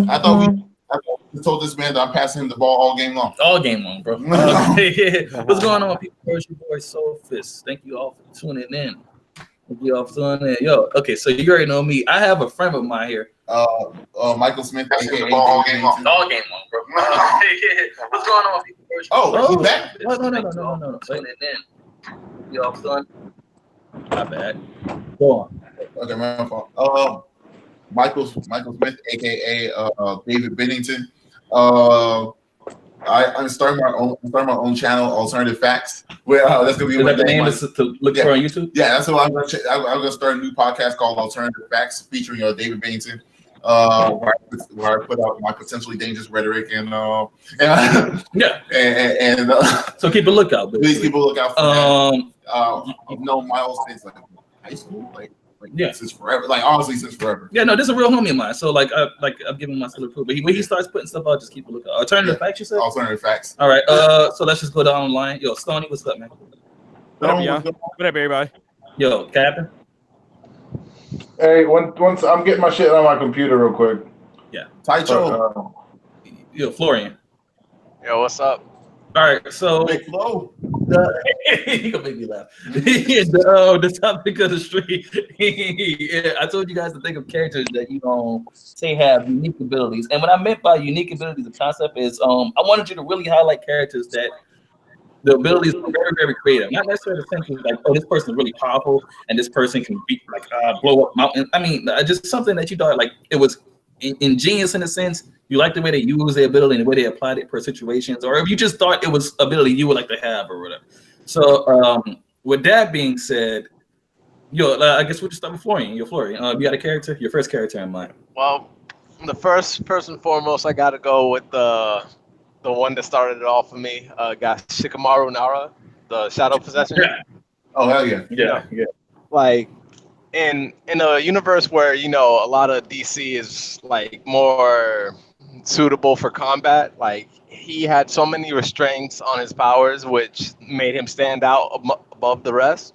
I thought we told this man that I'm passing him the ball all game long. All game long, bro. What's going on, people? It's your boy Soul Fist. Thank you all for tuning in. Thank you all for tuning in. Yo, okay, so you already know me. I have a friend of mine here. Michael Smith, aka all game long. All game long, bro. What's going on, people? Oh, you back? No. Tuning in. You all done? Not bad. Go on. Okay, my fault. Michael Smith, aka David Bennington. I'm starting my own channel, Alternative Facts. Where that's gonna be Is that the name to look for on YouTube? Yeah, that's what I'm gonna start a new podcast called Alternative Facts, featuring David Bennington. Where I put out my potentially dangerous rhetoric and so keep a lookout. Please keep a lookout for that. I've known Miles since like high school, since forever. Like honestly, since forever. Yeah, no, this is a real homie of mine. So I'm giving myself proof. But when he starts putting stuff out, just keep a lookout. Alternative Facts, you said? Alternative Facts. All right. So let's just go down the line. Yo, Stoney, what's up, man? What up, y'all? What up, everybody? Yo, Captain. Hey, once I'm getting my shit on my computer real quick. Yeah. Tycho. Yo, Florian. Yo, what's up? All right, so Big Flo. You gonna make me laugh. The topic of the street. I told you guys to think of characters that say have unique abilities, and what I meant by unique abilities, the concept is I wanted you to really highlight characters that the abilities are very, very creative. Not necessarily thinking like, oh, this person is really powerful and this person can beat blow up mountains. I mean, just something that you thought like it was ingenious in a sense. You like the way they use their ability and the way they applied it per situations, or if you just thought it was ability you would like to have or whatever. So with that being said, I guess we'll just start with Florian. You got a character, your first character in mind. Well, the first and foremost, I got to go with the one that started it all for me. Got Shikamaru Nara, the Shadow Possession. Yeah. Oh hell yeah. Yeah. Like in a universe where a lot of DC is like more suitable for combat, like he had so many restraints on his powers, which made him stand out above the rest.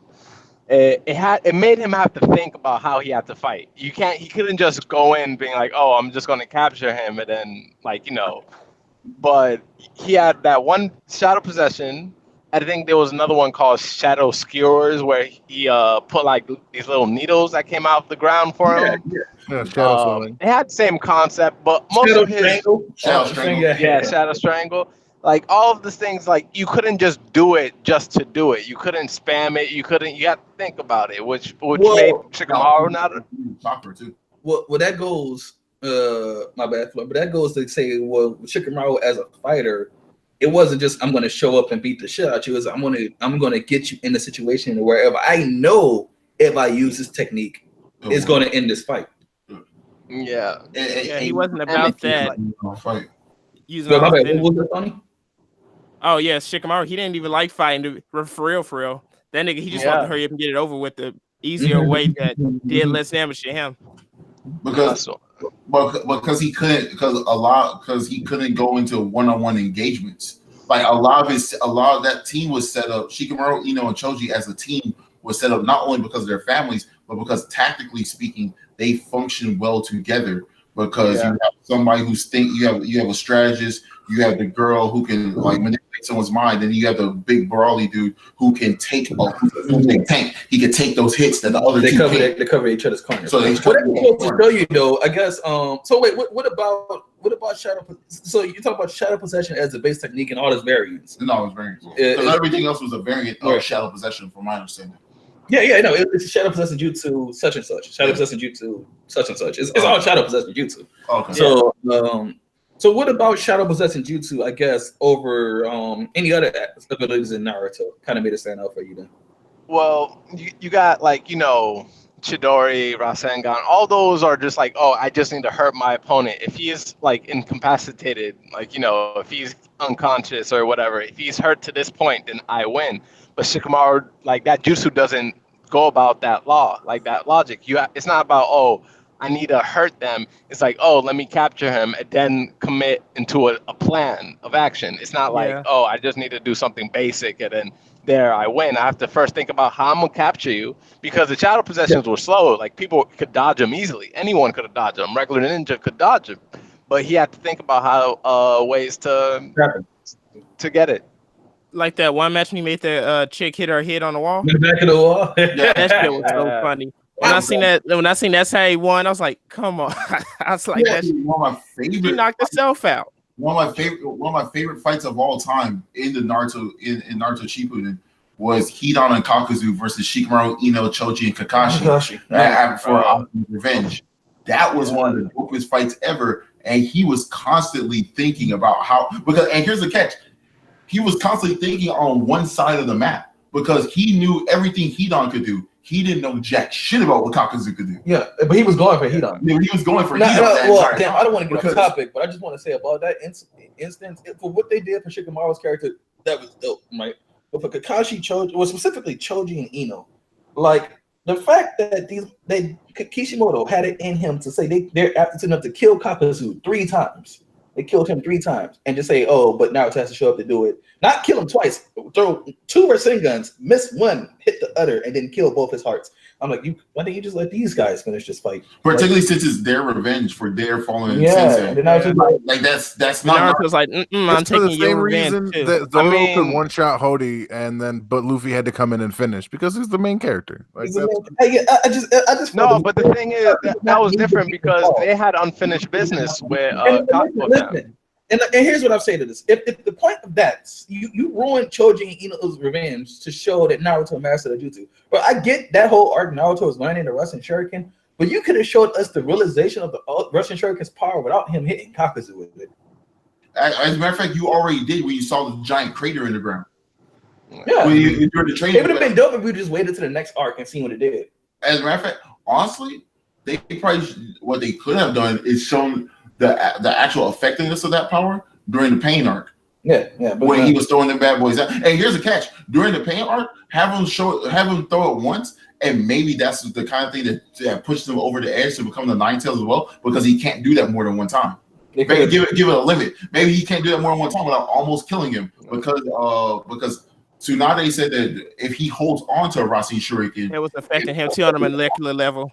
It made him have to think about how he had to fight. He couldn't just go in being like, oh, I'm just going to capture him and then but he had that one Shadow Possession. I think there was another one called Shadow Skewers where he put like these little needles that came out of the ground for him. It had the same concept, but most of his Shadow Strangle. Shadow Strangle. Like all of these things, like you couldn't just do it just to do it. You couldn't spam it. You had to think about it, which made Shikamaru not a chopper too. Well, that goes. My bad, Flo, but that goes to say, well, Shikamaru as a fighter, it wasn't just I'm going to show up and beat the shit out you. It's I'm going to get you in a situation wherever I know if I use this technique, it's going to end this fight. Yeah. He wasn't about that. Using what was that, Tony? Oh yeah, Shikamaru. He didn't even like fighting for real. That nigga, he just wanted to hurry up and get it over with the easier way that did less damage to him. Because he couldn't go into one-on-one engagements. Like a lot of that team was set up. Shikamaru, and Choji as a team was set up not only because of their families, but because tactically speaking, they function well together. Because you have somebody you have a strategist, you have the girl who can like manipulate someone's mind, and you have the big brawly dude who can take tank. He can take those hits that the other they cover each other's corners. So what I'm supposed to show you though, I guess. So wait, what about Shadow? So you talk about Shadow Possession as a base technique and all its variants. No, it's variants. Because everything else was a variant of Shadow Possession, from my understanding. Yeah, no, it's Shadow Possession Jutsu such and such. Shadow Possession Jutsu such and such. It's all Shadow Possession Jutsu. Okay. So what about Shadow Possession Jutsu, I guess, over any other abilities in Naruto? Kind of made it stand out for you then. Well, you got like, Chidori, Rasengan, all those are just like, oh, I just need to hurt my opponent. If he is like incapacitated, like, if he's unconscious or whatever, if he's hurt to this point, then I win. But Shikamaru, like that jutsu doesn't go about that law, like that logic. It's not about, oh, I need to hurt them. It's like, oh, let me capture him and then commit into a plan of action. It's not like, oh, I just need to do something basic and then there I win. I have to first think about how I'm gonna capture you, because the Shadow Possessions were slow. Like people could dodge them easily. Anyone could have dodged them. Regular ninja could dodge them. but he had to think about how ways to get it. Like that one match when he made the chick hit her head on the wall. In the back of the wall. That shit was so funny. When I seen that's how he won, I was like, come on. I was like, one of my favorite. He knocked himself out. One of my favorite fights of all time in the Naruto in Naruto Shippuden was Hidan and Kakuzu versus Shikamaru, Ino, Choji, and Kakashi for Revenge. That was one of the dopest fights ever, and he was constantly thinking about and here's the catch. He was constantly thinking on one side of the map because he knew everything Hidan could do. He didn't know jack shit about what Kakuzu could do. Yeah, but he was going for Hidan. Yeah, he was going for Hidan. I don't want to get off topic, but I just want to say about that instance, for what they did for Shikamaru's character, that was dope, right? But for Kakashi, Choji, well, specifically Choji and Ino, like the fact that Kishimoto had it in him to say they're aptitude enough to kill Kakuzu 3 times. They killed him 3 times and just say, oh, but Naruto has to show up to do it. Not kill him twice, throw 2 Rasengan, miss 1, hit the other, and then kill both his hearts. I'm like, why don't you just let these guys finish this fight? Particularly since it's their revenge for their fallen sensei. And like that's not. Naruto's like, I'm taking your revenge too. Zoro could one-shot Hody, but Luffy had to come in and finish because he's the main character. Like, I just no, but the thing is that was different because they had unfinished business with And here's what I've said to this: if the point of that, you ruined Choji and Ino's revenge to show that Naruto mastered the jutsu. But I get that whole arc. Naruto is learning the Russian Shuriken, but you could have showed us the realization of the Russian Shuriken's power without him hitting Kakuzu with it. As a matter of fact, you already did when you saw the giant crater in the ground. Yeah, during the training. It would have been dope if we just waited to the next arc and seen what it did. As a matter of fact, honestly, they probably what they could have done is shown the actual effectiveness of that power during the pain arc. Yeah. When he was throwing them bad boys out. And here's the catch: during the pain arc, have him throw it once, and maybe that's the kind of thing that pushes him over the edge to become the Nine Tails as well, because he can't do that more than one time. Maybe give it a limit. Maybe he can't do that more than one time without almost killing him, because Tsunade said that if he holds on to a Rasen Shuriken, it was affecting him too on a molecular level.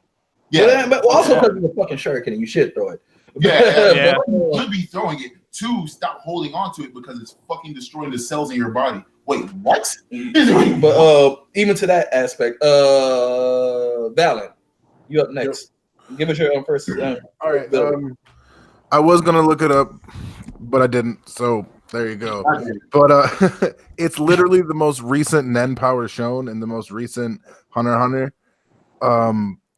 Yeah, but also because of the fucking Shuriken, and you should throw it. Yeah. You should be throwing it to stop holding on to it because it's fucking destroying the cells in your body. Wait, what? But even to that aspect, Valen, you up next. Yep. Give us your own first. All right. I was gonna look it up, but I didn't. So there you go. But it's literally the most recent Nen power shown in the most recent Hunter x Hunter.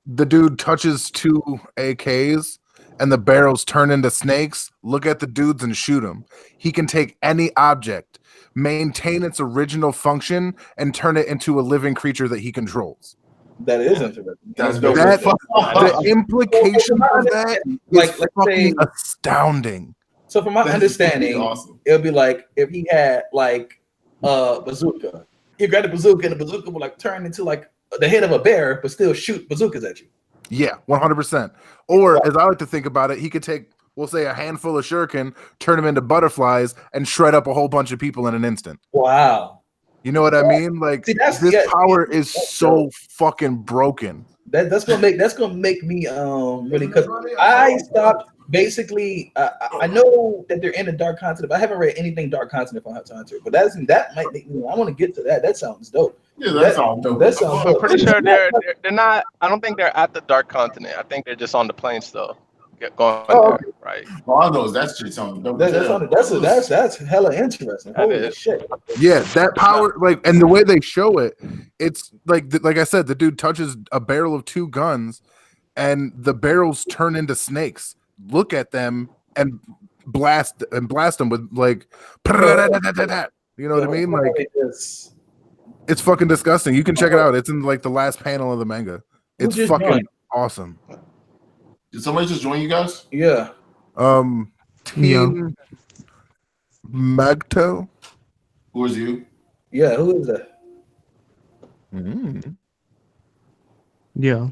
The dude touches 2 AKs. And the barrels turn into snakes. Look at the dudes and shoot them. He can take any object, maintain its original function, and turn it into a living creature that he controls. That is interesting. The implication of that is fucking astounding. So from my understanding, awesome. It would be like if he had like a bazooka. He grabbed a bazooka and the bazooka would like turn into like the head of a bear, but still shoot bazookas at you. Yeah, 100%. Or as I like to think about it, he could take, we'll say, a handful of shuriken, turn them into butterflies, and shred up a whole bunch of people in an instant. Wow. You know what I mean? Like, this power is so fucking broken. That's gonna make me really, because I stopped basically. I know that they're in the Dark Continent, but I haven't read anything Dark Continent from Hunter x Hunter. But that might make me. I want to get to that. That sounds dope. Yeah, that sounds dope. That sounds dope. I'm pretty sure they're not. I don't think they're at the Dark Continent. I think they're just on the plane still. Going there, right? All those that shit sounds dope. That's hella interesting. Holy shit! Yeah, that power, like, and the way they show it, it's like I said, the dude touches a barrel of 2 guns, and the barrels turn into snakes. Look at them and blast them with like, you know what I mean? Like, it's fucking disgusting. You can check it out. It's in like the last panel of the manga. It's fucking awesome. Did somebody just join you guys? Yeah. Team Magto. Who is you? Yeah, who is that? Yeah.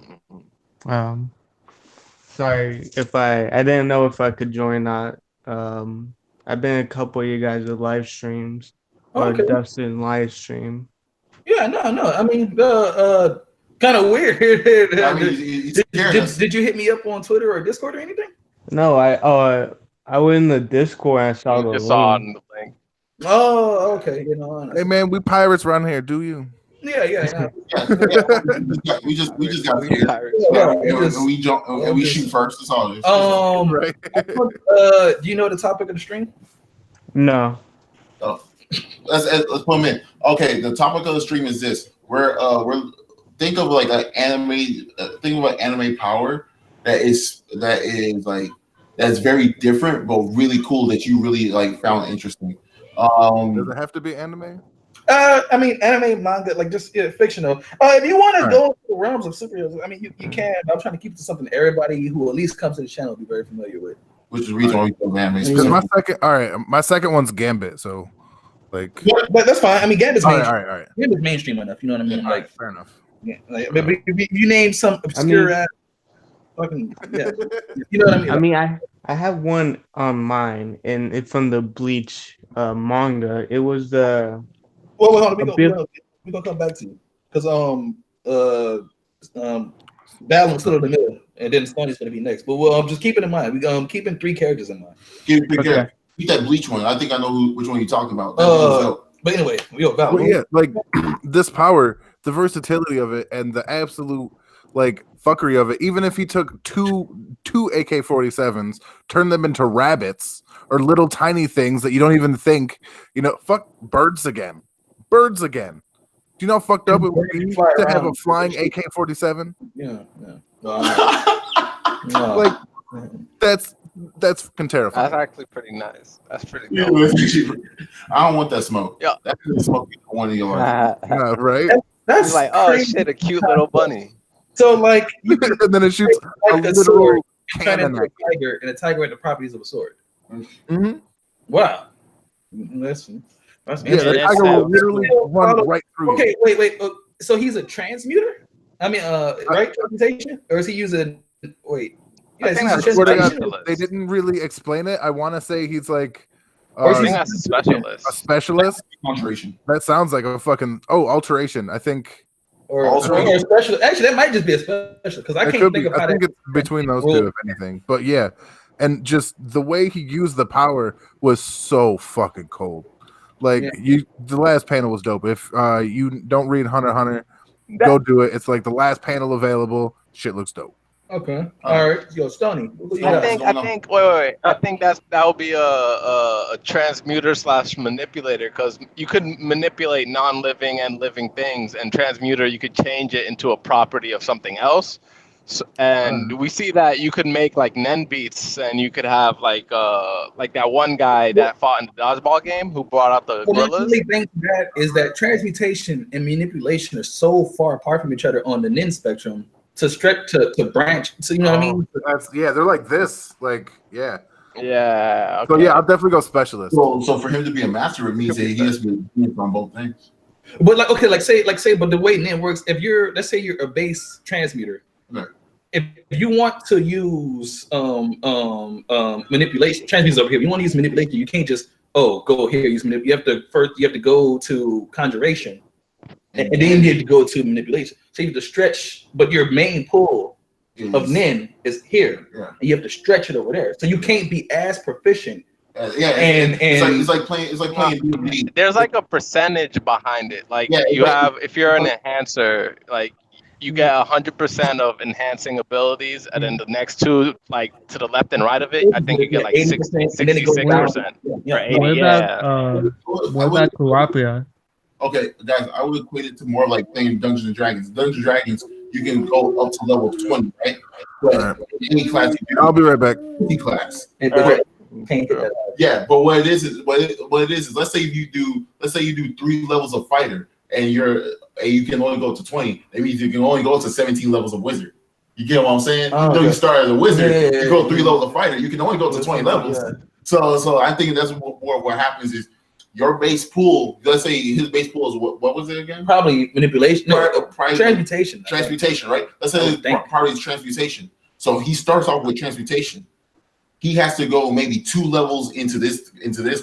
Sorry if I didn't know if I could join that. I've been a couple of you guys with live streams or Dustin live stream. Yeah, no. I mean, kind of weird. I mean, did you hit me up on Twitter or Discord or anything? No, I went in the Discord and I saw the just saw it link. in the link. Oh, okay. You know. Hey man, we pirates around here. Do you? Yeah. We just got We here. pirates. And we jump and we shoot first. That's all. Right. Do you know the topic of the stream? No. Let's put them in. Okay, the topic of the stream is this. We're think of like an anime. Think of an anime power that's very different but really cool that you really like found interesting. Does it have to be anime? I mean, anime, manga, like just fictional. If you want to go into the realms of superheroes, I mean, you can. I'm trying to keep it to something everybody who at least comes to the channel will be very familiar with. Which is the reason why we go anime. My second one's Gambit. So, like, but that's fine. I mean, Gambit's mainstream. All right. Gambit's mainstream enough. You know what I mean? Like, fair enough. Yeah, like, but if you name some obscure ass, fucking you know what I mean? I mean, I have one on mine, and it's from the Bleach manga. It was the. Well, hold on. We're gonna come back to you because Battle's still in the middle, and then Stoney's gonna be next. But we'll just keep it in mind. We keeping 3 characters in mind. Keep that Bleach one. I think I know which one you're talking about. But anyway, Val. Well, yeah, like this power, the versatility of it, and the absolute like fuckery of it. Even if he took two AK-47s, turned them into rabbits or little tiny things that you don't even think, fuck birds again. Do you know how fucked up it would be to have a flying AK-47? Yeah. Like that's fucking terrifying. That's actually pretty nice. That's pretty Yeah, dope. I don't want that smoke. Yeah. That's the smoke you don't want in your life. Yeah, right? That's like, crazy. oh shit, a cute little bunny. So like, and then it shoots a literal cannon at you. tiger, and a tiger had the properties of a sword. Mm-hmm. Wow. That's Yeah, the tiger will literally run right through you. Okay, wait. So he's a transmuter? I mean, right? Transmutation? Or is he using? Wait. I think that's they didn't really explain it. I want to say he's like. I think that's a specialist. A specialist? Alteration. That sounds like a fucking alteration. I think. Or special. Actually, that might just be a specialist because I can't think of how. I think it's between those two, if anything. But yeah, and just the way he used the power was so fucking cold. Like the last panel was dope. If you don't read Hunter x Hunter, go do it. It's like the last panel available. Shit looks dope. Okay. All right. Yo, Stoney. I think. Wait. I think that would be a transmuter / manipulator because you could manipulate non-living and living things, and transmuter you could change it into a property of something else. So, and we see that you could make like Nen beats, and you could have like that one guy that fought in the dodgeball game who brought out the gorillas. The only thing that is that transmutation and manipulation are so far apart from each other on the Nen spectrum. To stretch to branch, so you know what I mean. They're like this, like Yeah. Okay. So yeah, I'll definitely go specialist. So for him to be a master, it means that he has to be on both things. But like say, but the way Nen works, if let's say you're a base transmuter, right. If you want to use manipulation, transmuters over here. If you want to use manipulation, you can't just go here use manipulation. You have to go to conjuration. And then you have to go to manipulation. So you have to stretch, but your main pull of Nen is here. Yeah. And you have to stretch it over there. So you can't be as proficient. It's like playing D&D. There's like a percentage behind it. Like if you're an enhancer, like you get 100% of enhancing abilities, and then the next two, like to the left and right of it, I think you get like 66%. What about Terapia? Okay, guys, I would equate it to more like playing Dungeons and Dragons. Dungeons and Dragons, you can go up to level 20, right? But in any class, I'll be right back. Any class. Yeah, but what it is let's say you do 3 levels of fighter, and you can only go to 20. That means you can only go to 17 levels of wizard. You get what I'm saying? You start as a wizard, you go 3 levels of fighter, you can only go to 20 levels. Yeah. So I think that's what happens is. Your base pool, let's say his base pool is what was it again? Probably manipulation. Transmutation. Transmutation, right? Let's say his part is transmutation. So he starts off with transmutation. He has to go maybe 2 levels into this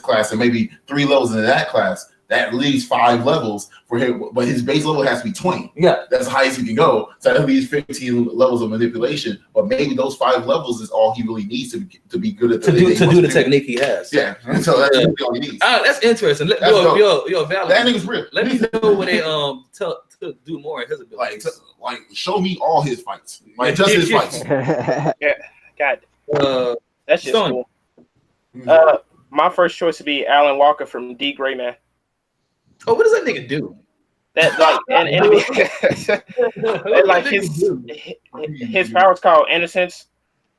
class and maybe 3 levels into that class That leaves 5 levels for him, but his base level has to be 20. Yeah, that's the highest he can go. So that leaves 15 levels of manipulation. But maybe those 5 levels is all he really needs to be good at to do the technique he has. Yeah, and so that's really all he needs. That's interesting. That's yo, Val, that nigga's real. Let me know when they to do more of his abilities. Like show me all his fights, like just his fights. Yeah, God, that's just Son. cool. My first choice would be Alan Walker from D. Gray Man. Oh, what does that nigga do? That like and like his power's called Innocence,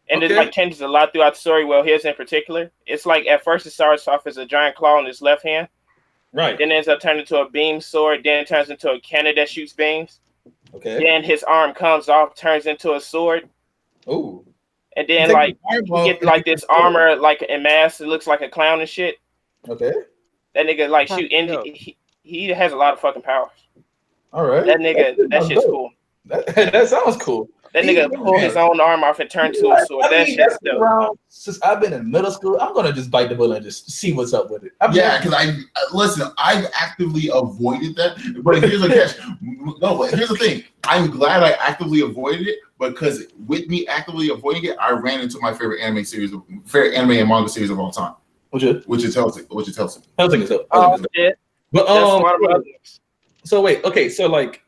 and it like changes a lot throughout the story. Well, his in particular, it's like at first it starts off as a giant claw in his left hand, right? Then ends up turning into a beam sword. Then turns into a cannon that shoots beams. Okay. Then his arm comes off, turns into a sword. Oh. And then like you get like this armor like a mask. It looks like a clown and shit. Okay. That nigga like shoot. And he has a lot of fucking powers. All right. That nigga, that shit's cool. That sounds cool. That nigga pull his own arm off and turn to a sword. That shit's dope. Since I've been in middle school, I'm gonna just bite the bullet and just see what's up with it. Because I've actively avoided that. But here's a catch. No, but here's the thing. I'm glad I actively avoided it because with me actively avoiding it, I ran into my favorite anime and manga series of all time. Which is Hellsing. Hellsing is up. Oh, yeah. But so wait, okay, so like,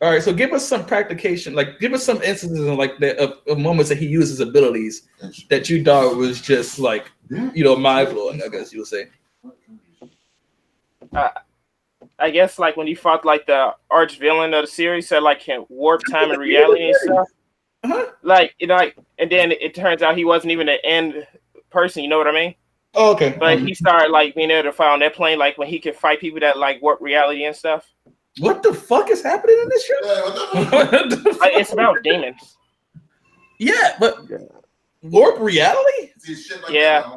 all right, so give us some practication, like give us some instances of like of moments that he used his abilities that you thought was just like, mind blowing, I guess you would say. I guess like when he fought like the arch villain of the series, so like can warp time and reality and stuff. Like and then it turns out he wasn't even the end person. You know what I mean? Oh, okay. But he started like being able to fly on that plane, like when he can fight people that like warp reality and stuff. What the fuck is happening in this show? It's about demons. Yeah, but warp reality? Yeah.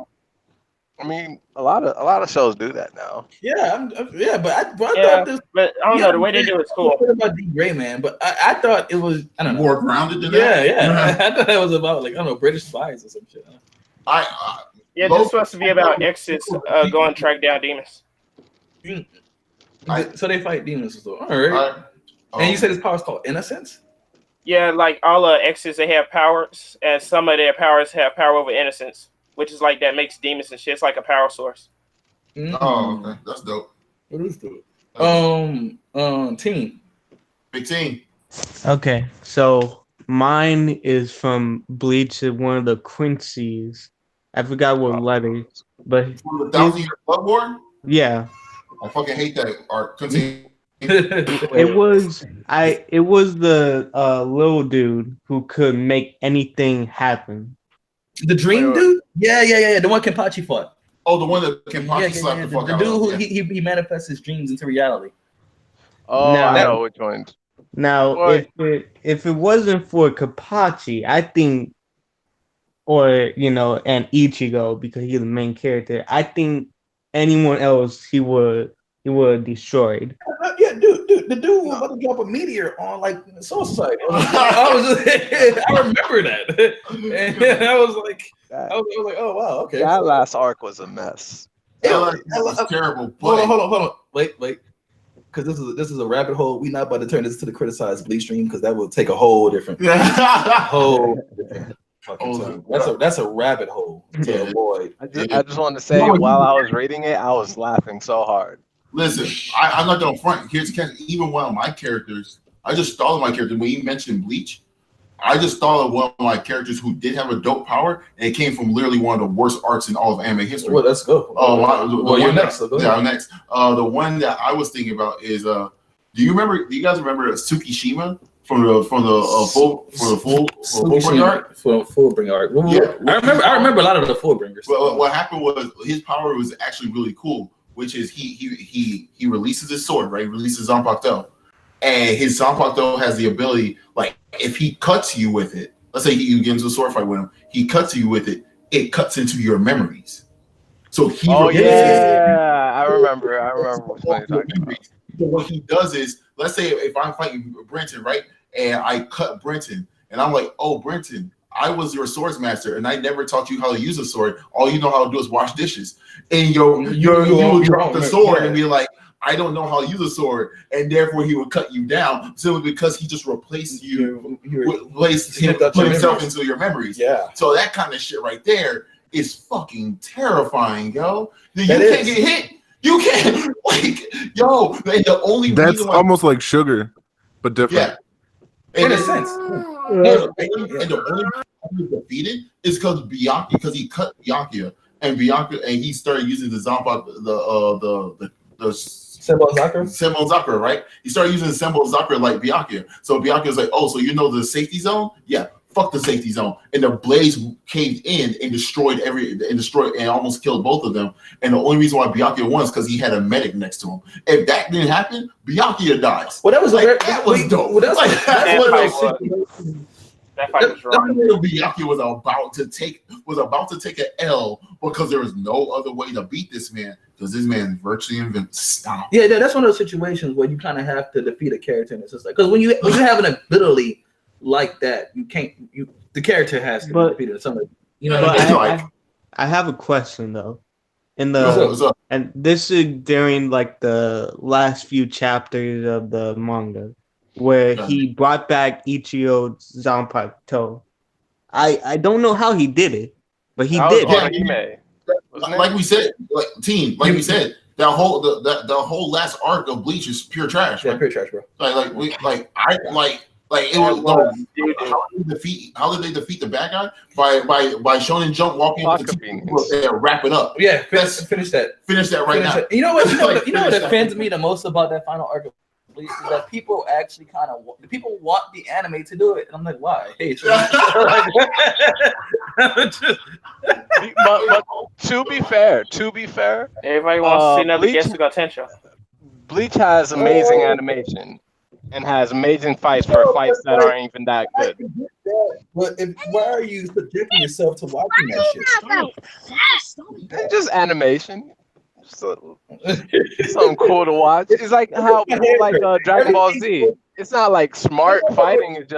I mean, a lot of shows do that now. Yeah, but I thought this. But I don't know, the way they do it's cool. About D. Gray Man, but I thought it was more grounded than that. Yeah. I thought it was about like British spies or some shit. This is supposed to be about exes going track down demons. So they fight demons. All right. And you said his power is called Innocence? Yeah, like all exes, they have powers, and some of their powers have power over innocence, which is like that makes demons and shit. It's like a power source. Oh, okay. That's dope. It is dope. Team. Big team. Okay, so mine is from Bleach, one of the Quincy's. I forgot what letter, but the 1,000-Year Blood War. Yeah, I fucking hate that art. Continue. It was the little dude who could make anything happen. The dream dude? Yeah. The one Kenpachi fought. Oh, the one that Kenpachi slapped the fuck out of. The dude who he manifests his dreams into reality. Oh, now, I know which one. Now, if it wasn't for Kenpachi, I think, and Ichigo, because he's the main character, I think anyone else he would have destroyed. Yeah, dude, the dude was about to drop a meteor on like Soul Society. I remember that, and I was like, oh wow, okay. That last arc was a mess. That was terrible. Hold on. Wait, because this is a rabbit hole. We're not about to turn this to the criticized Bleach stream because that will take a whole different fucking time. That's a rabbit hole to avoid. I just wanted to say, while I was reading it, I was laughing so hard. Listen, I'm not gonna front. Here's the catch. Even one of my characters, I just thought of my character when you mentioned Bleach. I just thought of one of my characters who did have a dope power, and it came from literally one of the worst arts in all of anime history. Well, let's go. You're next. I'm next. The one that I was thinking about is do you guys remember Tsukishima from the Fullbringer arc? Yeah, I remember a lot of the Fullbringers. Well, what happened was his power was actually really cool, which is he releases his sword, right? He releases Zanpakuto. And his Zanpakuto has the ability, like, if he cuts you with it, let's say you get into a sword fight with him, he cuts you with it, it cuts into your memories. So he I remember what you're talking about. So what he does is, let's say if I'm fighting Brenton, right? And I cut Brenton, and I'm like, oh, Brenton, I was your swords master, and I never taught you how to use a sword. All you know how to do is wash dishes. And you would drop the sword and be like, I don't know how to use a sword, and therefore he would cut you down simply because he just replaced you, put himself into your memories. Yeah. So that kind of shit right there is fucking terrifying, yo. You can't get hit. You can't, like, yo. The only that's reason almost like sugar, but different. Yeah. In a sense. And the only reason he was defeated is because he cut Byakuya, and he started using the Zanpa, the Senbon Zakura, right? He started using Senbon Zakura like Byakuya. So Byakuya's like, oh, so you know the safety zone? Yeah, fuck the safety zone. And the blaze caved in and destroyed and almost killed both of them. And the only reason why Byakuya won is because he had a medic next to him. If that didn't happen, Byakuya dies. Well, that was that was dope. Well, that's like, that's one of those that fight was wrong. Byakuya was about to take an L because there was no other way to beat this man because this man virtually invented stop. Yeah, that's one of those situations where you kind of have to defeat a character, and it's just like because when you have an ability like that, you can't. The character has to be defeated. Somebody, you know. But I have a question though. What's up? And this is during like the last few chapters of the manga, where he brought back Ichigo Zanpakuto. I don't know how he did it, but he did. Like we said, we said, that whole last arc of Bleach is pure trash. Yeah, pure trash, bro. It was how did they defeat the bad guy by Shonen Jump walking up to people and wrap it up. Yeah, finish that right now. You know what offends me the most about that final arc of Bleach is that people actually people want the anime to do it, and I'm like, why? Hey, but to be fair, everybody wants to see another Getsuga Tensho. Bleach has amazing animation and has amazing fights for fights that aren't even that good. But why are you subjecting yourself to watching that shit? Just animation. Something cool to watch. It's like how people like Dragon Ball Z. It's not like smart fighting. It's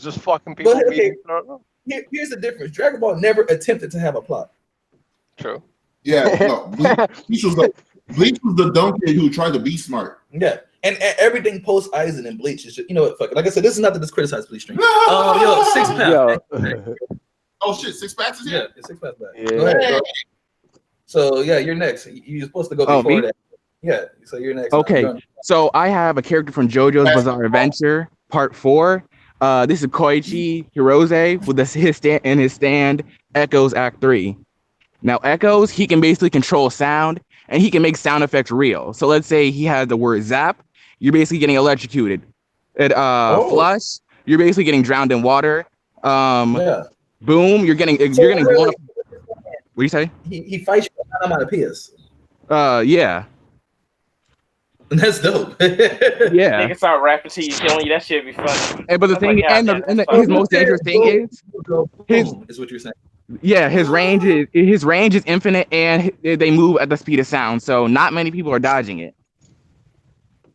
just fucking people beating. Here's the difference. Dragon Ball never attempted to have a plot. True. Yeah. No, Bleach was the dumb kid who tried to be smart. Yeah. And everything post Aizen and Bleach is just, you know what, fuck it. Like I said, this is not to just criticize Bleach stream. Yo, 6 pack. Oh shit, 6 packs is here? Yeah, 6 packs back. Yeah. Go ahead, bro. So yeah, you're next. You're supposed to go before that. Yeah, so you're next. Okay, so I have a character from JoJo's Bizarre Adventure, Part 4. This is Koichi Hirose with his stand Echoes Act 3. Now Echoes, he can basically control sound and he can make sound effects real. So let's say he has the word zap, you're basically getting electrocuted. Flush, you're basically getting drowned in water. Boom, you're getting blown up. What do you say? He fights you with onomatopoeias. Yeah. That's dope. Yeah. Niggas start rapping to you, killing you. That shit be funny. But the thing, his most dangerous thing is what you're saying. Yeah, his range is infinite, and they move at the speed of sound. So not many people are dodging it.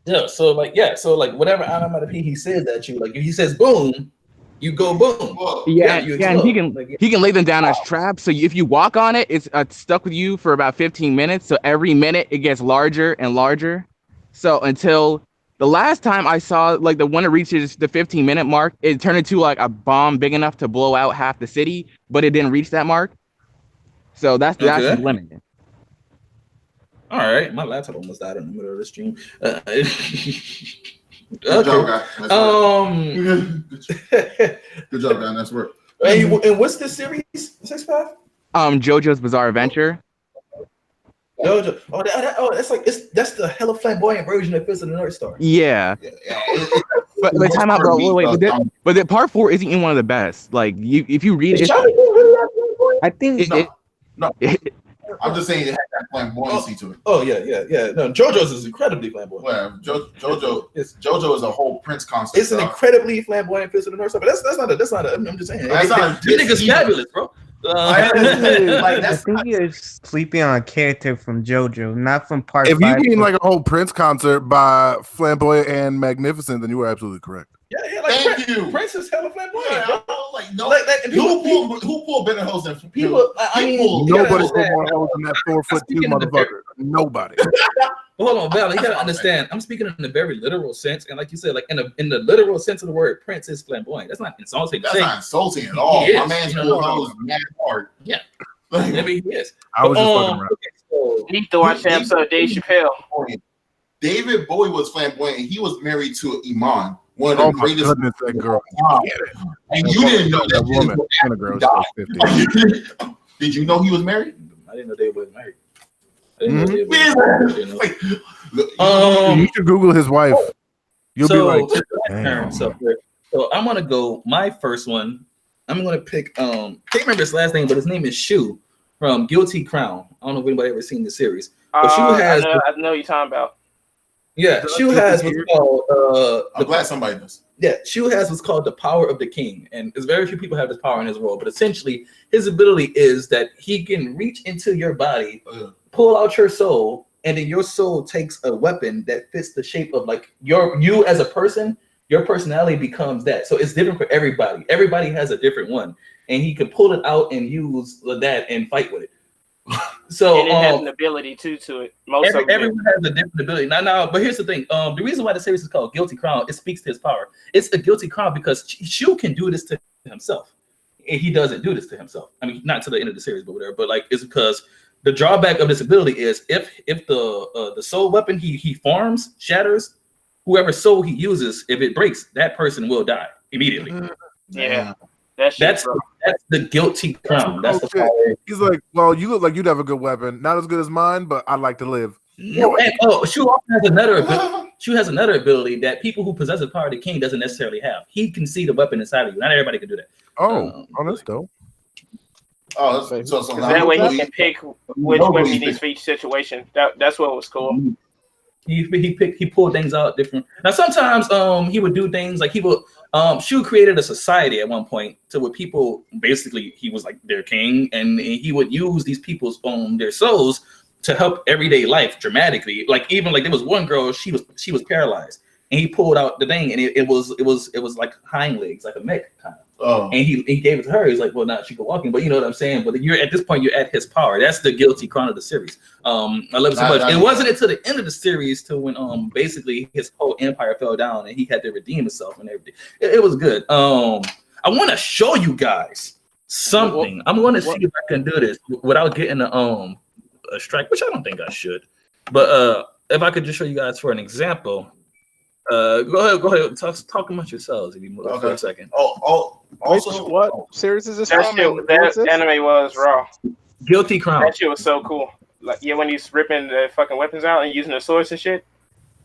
Yeah. So whatever onomatopoeia he says at you, like if he says boom, you go boom. Yeah, and he can lay them down as traps. So if you walk on it, it's stuck with you for about 15 minutes. So every minute it gets larger and larger. So until the last time I saw, like, when it reaches the 15-minute mark, it turned into like a bomb big enough to blow out half the city, but it didn't reach that mark. So that's the limit. All right, my laptop almost died in the middle of the stream. Good job, guy. Good job, guy. Nice work. And what's this series? 6 pack? JoJo's Bizarre Adventure. JoJo. That's the hella flamboyant version of Fist of the North Star. Yeah. But time out, bro. Wait. But the part 4 isn't even one of the best. Like if you read it, I think no. I'm just saying it had that flamboyancy to it. Oh yeah. No, JoJo's is incredibly flamboyant. Well, JoJo is a whole Prince concept. It's an incredibly flamboyant Fist of the North Star, but that's not a. I'm just saying. That's not this nigga's fabulous, bro. I think you're sleeping on a character from JoJo, not from part 5. If you mean like a whole Prince concert by Flamboyant and Magnificent, then you were absolutely correct. Yeah, like Thank you. Prince is hella flamboyant. Yeah, Bro. like no, Like, who pulled better hoes than people? I mean, Nobody put more holes in that 4'2" motherfucker. Nobody. Hold on, Val. You gotta understand. I'm speaking in a very literal sense, and like you said, like in the literal sense of the word, Prince is flamboyant. That's not insulting. That's not insulting at all. He My is, man's you pulled know, hoes mad hard. Yeah, I mean, he is. I was just fucking around. Okay, so You need to watch the episode of Dave Chappelle. David Bowie was flamboyant. He was married to Iman, one of the Oh my greatest. goodness, that girl. And you didn't know That woman. And a girl, she's like 50. Did you know he was married? I didn't know they were married. You should Google his wife. You'll be like, damn. So I'm gonna go. My first one. I'm gonna pick. Can't remember his last name, but his name is Shu from Guilty Crown. I don't know if anybody ever seen the series. But Shu has. I know you're talking about. Yeah, Shu has what's called. I'm glad somebody does. Yeah, Shu has what's called the power of the king, and there's very few people have this power in his world. But essentially, his ability is that he can reach into your body, pull out your soul, and then your soul takes a weapon that fits the shape of like you as a person. Your personality becomes that. So it's different for everybody. Everybody has a different one, and he can pull it out and use that and fight with it. So and it has an ability too to it. Everyone has a different ability. Now, but here's the thing. The reason why the series is called Guilty Crown, it speaks to his power. It's a guilty crown because Shu can do this to himself, and he doesn't do this to himself. I mean, not to the end of the series, but whatever. But like, it's because the drawback of this ability is if the soul weapon he farms shatters, whoever soul he uses, if it breaks, that person will die immediately. Yeah. That's the guilty crown. That's the power. He's like, well, you look like you'd have a good weapon. Not as good as mine, but I'd like to live. No, and Shu also has another ability. Shu has another ability that people who possess the power of the king doesn't necessarily have. He can see the weapon inside of you. Not everybody can do that. That's dope. Oh, so that way he can pick which weapon he needs for each situation. That's what was cool. He pulled things out different. Now sometimes he would do things like he would Shu created a society at one point to where people basically he was like their king, and he would use these people's their souls to help everyday life dramatically. Like even like there was one girl, she was paralyzed, and he pulled out the thing, and it was like hind legs, like a mech kind of. And he gave it to her. He's like, well, now she can walk in, but you know what I'm saying. But you're at this point, you're at his power. That's the guilty crown of the series. I love it so much. It wasn't until the end of the series till when basically his whole empire fell down and he had to redeem himself and everything. It was good. I want to show you guys something. I'm going to see if I can do this without getting a strike, which I don't think I should. But if I could just show you guys for an example. Go ahead. Talk amongst yourselves if you move for a second. Also, what series is this from? That anime was Raw. Guilty Crown. That shit was so cool. Like when he's ripping the fucking weapons out and using the swords and shit.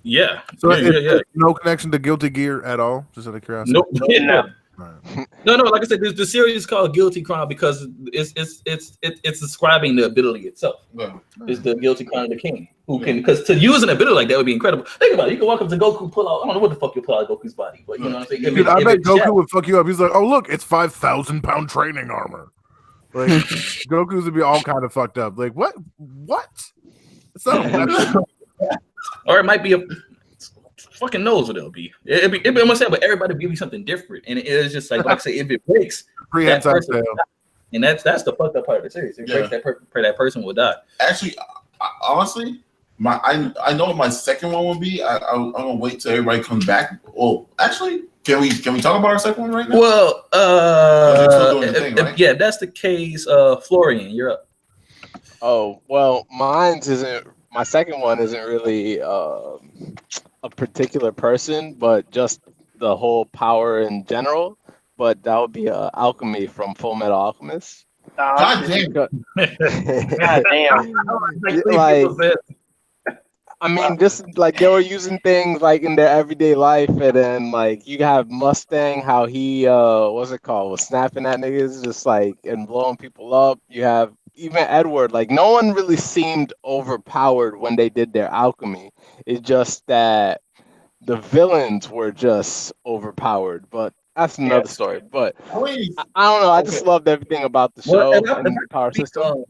Yeah. So no connection to Guilty Gear at all. Just out of curiosity. Nope. No. Like I said, the series is called Guilty Crown because it's describing the ability itself. It's the guilty crown of the king who can, because to use an ability like that would be incredible. Think about it. You can walk up to Goku, pull out. I don't know what the fuck you pull out of Goku's body, but you know what I'm saying. Dude, I bet Goku would fuck you up. He's like, oh look, it's 5,000-pound training armor. Like Goku's would be all kind of fucked up. Like what? So, or it might be a. Fucking knows what it'll be. It'd be I'm gonna say, but everybody give you something different, and it's just like I say, if it breaks, that person, and that's the fucked up part of the series. If it breaks, that person will die. Actually, honestly, I know what my second one will be. I'm gonna wait till everybody comes back. Well, actually, can we talk about our second one right now? Well, right? Yeah, that's the case. Florian, you're up. Oh well, my second one isn't really a particular person, but just the whole power in general. But that would be alchemy from Full Metal Alchemist. God damn. God damn. Like, I mean, just like they were using things like in their everyday life, and then like you have Mustang, how he what's it called, was snapping at niggas, just like and blowing people up. You have even Edward, like no one really seemed overpowered when they did their alchemy. It's just that the villains were just overpowered, but that's another story. But I don't know. I just loved everything about the show and the power system.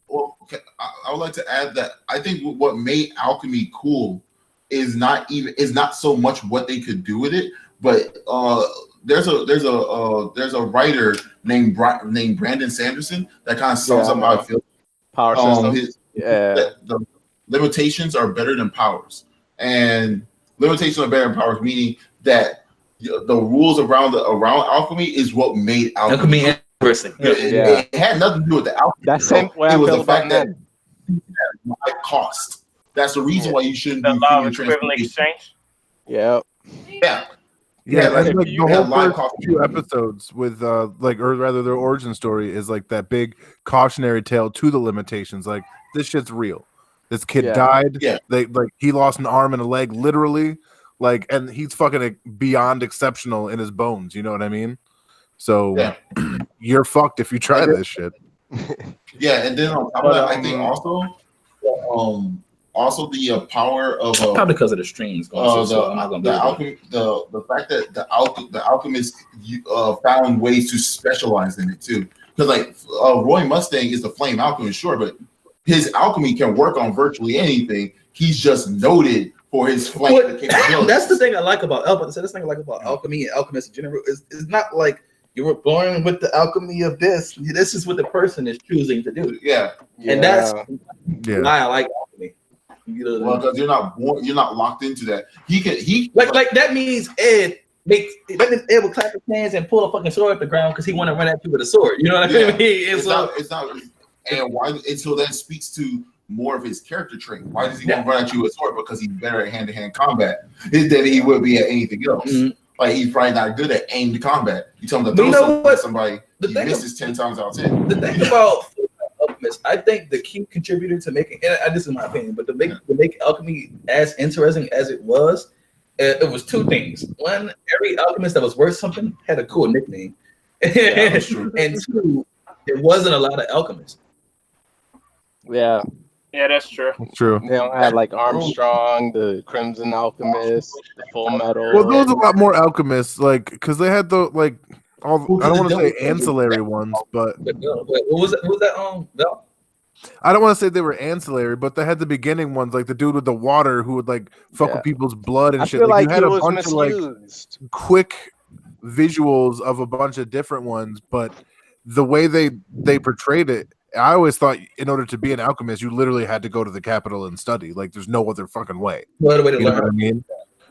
Well, I would like to add that I think what made alchemy cool is not so much what they could do with it, but there's a writer named Brandon Sanderson that kind of sums up how I feel. Power systems. The limitations are better than powers, and limitations are better than powers, meaning that the rules around alchemy is what made alchemy interesting. It had nothing to do with the alchemy. That's same way I feel about men. High cost. That's the reason why you shouldn't The do law of human equivalent transportation. exchange. Yeah. That's like you the had whole live first few episodes with or rather their origin story is like that big cautionary tale to the limitations. Like, this shit's real. This kid died. Yeah. He lost an arm and a leg, literally. Like, and he's fucking beyond exceptional in his bones. You know what I mean? So you're fucked if you try this shit. Yeah, and then on top of that, I think also the power of probably because of the streams. The fact that the alchemist found ways to specialize in it too. Because like Roy Mustang is the flame alchemist, sure, but his alchemy can work on virtually anything. He's just noted for his flame capabilities. That's the thing I like about alchemy. That's the thing I like about alchemy and alchemists in general. Is not like you were born with the alchemy of this. This is what the person is choosing to do. And that's why I like alchemy. Well, because you're not locked into that. He like that means Ed will clap his hands and pull a fucking sword at the ground because he want to run at you with a sword. You know what I mean? It's not. And why? And so that speaks to more of his character trait. Why does he want to run at you with a sword? Because he's better at hand-to-hand combat than he would be at anything else. Mm-hmm. Like, he's probably not good at aimed combat. You tell him to throw something at somebody, he misses 10 times out of 10. The thing about alchemists, I think the key contributor to making, and this is my opinion, but to make alchemy as interesting as it was two things. One, every alchemist that was worth something had a cool nickname. And two, there wasn't a lot of alchemists. Yeah, that's true. True. They don't have like Armstrong, the Crimson Alchemist, the Full Metal. Well, there was a lot more alchemists, like, because they had the I don't want to say ancillary ones, but what was that? I don't want to say they were ancillary, but they had the beginning ones, like the dude with the water who would like fuck with people's blood and shit. Feel like you had he a was bunch misused. of like quick visuals of a bunch of different ones, but the way they portrayed it, I always thought in order to be an alchemist, you literally had to go to the capital and study. Like, there's no other fucking way. What a way to learn. Know what I mean?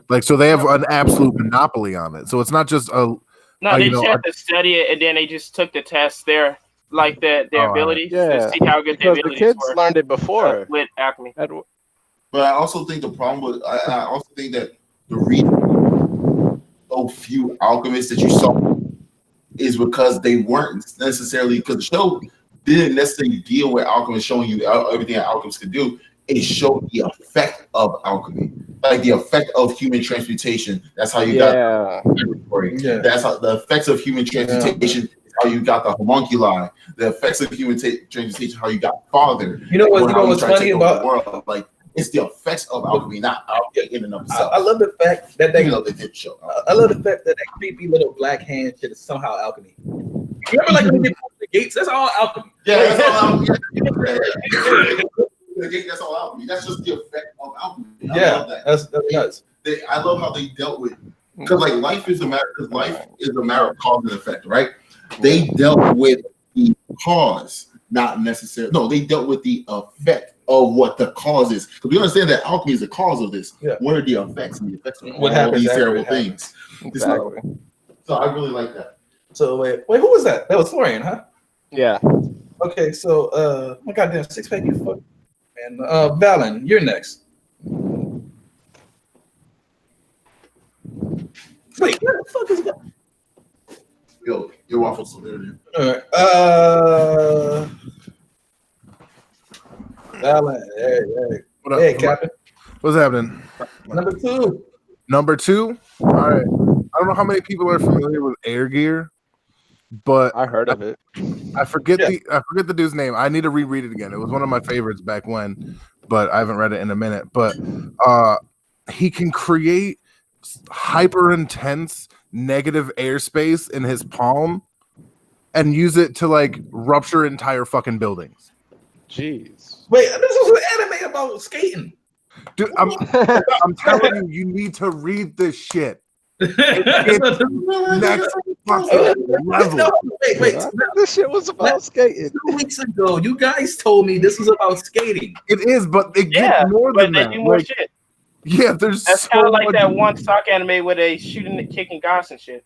Like, so they have an absolute monopoly on it. So it's not just they just had to study it, and then they just took the test there, like their abilities to see how good their abilities the kids were. Learned it before with alchemy. But I also think the problem with I also think that the reason so few alchemists that you saw is because they weren't necessarily, because the show didn't necessarily deal with alchemists showing you everything that alchemists could do. It showed the effect of alchemy, like the effect of human transmutation. That's how you got That's how the effects of human transmutation is how you got the homunculi. The effects of human transmutation, how you got father. You know what's funny about the world? Like, it's the effects of alchemy, not alchemy in and of itself. I love the fact that they did show. I love the fact that creepy little black hand shit is somehow alchemy. Remember, like when they put the gates, that's all alchemy. Yeah, that's all alchemy. That's all alchemy. That's just the effect of alchemy. That's nuts. I love how they dealt with, because like life is a matter of cause and effect, right? They dealt with the cause, not necessarily. No, they dealt with the effect of what the cause is. Because we understand that alchemy is the cause of this. Yeah. What are the effects and the effects of all these terrible things? Exactly. So I really like that. So wait, who was that? That was Florian, huh? Yeah. Okay, so my goddamn six pack, you fuck. And Valen, you're next. Wait, where the fuck is that? Yo, your waffles still there, dude. All right. Valen, hey. What up? Hey, Captain. What's happening? Number two? All right. I don't know how many people are familiar with Air Gear, but I heard of it. I forget the dude's name. I need to reread it again. It was one of my favorites back when, but I haven't read it in a minute. But he can create hyper intense negative airspace in his palm and use it to like rupture entire fucking buildings. Jeez. Wait, this was an anime about skating. Dude, I'm telling you, you need to read this shit. Next fucking level. No, wait. This shit was about skating. 2 weeks ago, you guys told me this was about skating. It is, but it Yeah, gets more but than they that. do more Like, shit. yeah, there's That's so kind of like much. that one stock anime where they shooting, kicking guys and shit.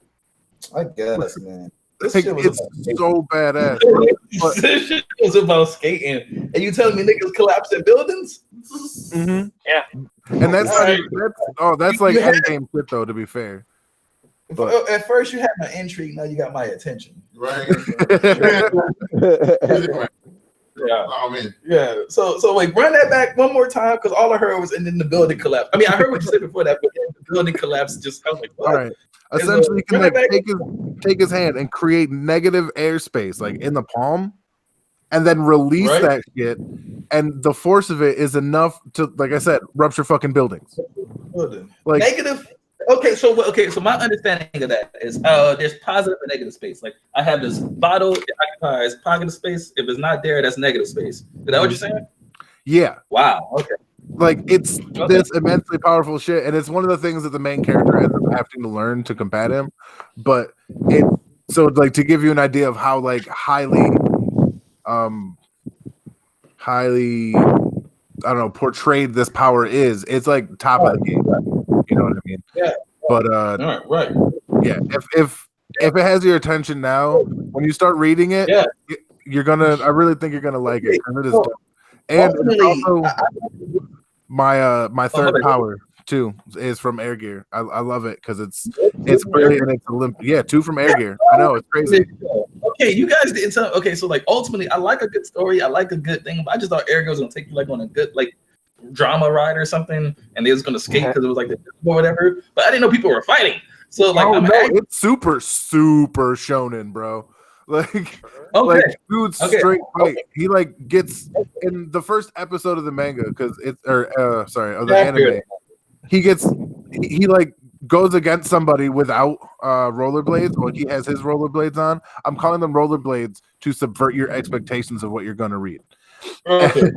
I guess, man. This Like, shit was it's about so badass. But- This shit was about skating, and you telling me niggas collapse in buildings? Yeah. And that's All right. that's like You had- endgame shit though, to be fair. At first, you had my intrigue. Now you got my attention. Right. Yeah. Oh man. Yeah. So like run that back one more time because all I heard was and then the building collapsed. I mean, I heard what you said before that, but then the building collapsed. Just I was like, what? All right. Essentially, you can run like it back. take his hand and create negative airspace like in the palm, and then release Right. that shit. And the force of it is enough to, like I said, rupture fucking buildings. Like Negative. Okay, so my understanding of that is there's positive and negative space. Like I have this bottle, it occupies positive space. If it's not there, that's negative space. Is that what you're saying? yeah, Wow. Okay. like it's this immensely powerful shit, and it's one of the things that the main character ends up having to learn to combat him. But it like to give you an idea of how like highly I don't know portrayed this power is. It's like top of the game. You know what I mean? Yeah. But Right. yeah, if it has your attention now, when you start reading it, Yeah. you're gonna. I really think you're gonna like it because it is. Well, dope. And it's ultimately, also my third okay. power too is from Air Gear. I love it because it's brilliant. It's yeah, 2 from Air Gear. I know it's crazy. Okay, you guys didn't tell. Okay, so like ultimately, I like a good story. I like a good thing. But I just thought Air Gear was gonna take you like on a good like drama ride or something, and they was gonna skate because it was like the or whatever. But I didn't know people were fighting. So like, it's super shonen, bro. Like, okay. like dude, straight fight. He like gets in the first episode of the manga because it's of the anime. He like goes against somebody without rollerblades. Well, he has his rollerblades on. I'm calling them rollerblades to subvert your expectations of what you're gonna read. Okay.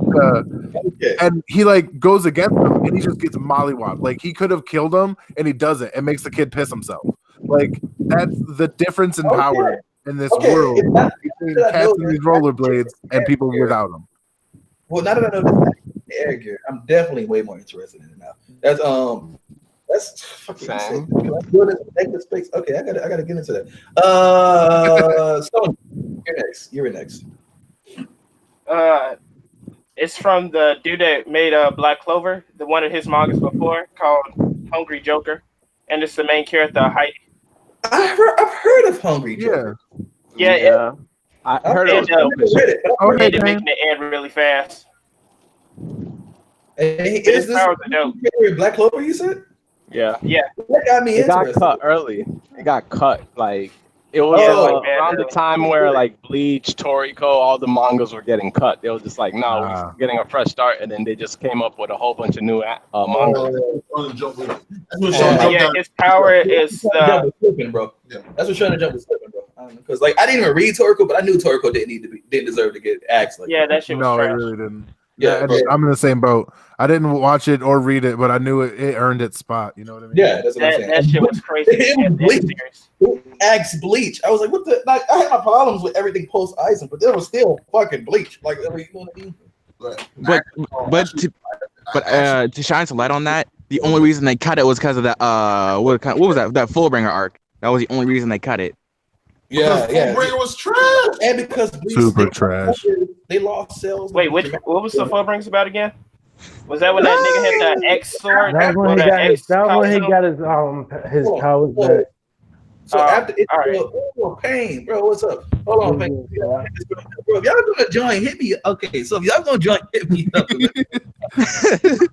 And he like goes against him and he just gets mollywopped. Like he could have killed him and he doesn't. It makes the kid piss himself. Like that's the difference in power in this world between cats in these rollerblades and people without them. Well, now that I know this Air Gear, I'm definitely way more interested in it now. That's fucking Same. negative space. Okay, I gotta get into that. So you're next. It's from the dude that made Black Clover, the one of his mangas before called Hungry Joker, and it's the main character Heidi. I've heard of Hungry Joker. Yeah. I heard And, it. they're making it end really fast. Is this powers are dope. Black Clover? You said? Yeah. That got me It got interested. cut early. It got cut like it was around the time where like Bleach, Toriko, all the mangas were getting cut. They were just like, no, we're getting a fresh start, and then they just came up with a whole bunch of new mangas. His power is bro. That's what trying to jump was slipping, bro. Because like I didn't even read Toriko, but I knew Toriko didn't deserve to get axed. Like that shit was No, trash. it really didn't. Yeah, I'm in the same boat. I didn't watch it or read it, but I knew it earned its spot. You know what I mean? Yeah, that's what I'm saying. That shit was crazy. It was Bleach. Axe Bleach. I was like, what the? Like, I had my problems with everything post Aizen, but there was still fucking Bleach. Like, you know what I mean? But to shine some light on that, the only reason they cut it was because of that what was that Fullbringer arc. That was the only reason they cut it. Yeah. Fullbringer was trash. And because Bleach, Super trash. They lost sales. Wait, what was the Fullbringers about again? Was that when that nigga had the X sword? That was when he got his. That was when he got his powers back. So after it's Pain, bro. What's up? Hold on, Pain. Bro, if y'all gonna join, hit me. Okay, so if y'all gonna join, hit me up.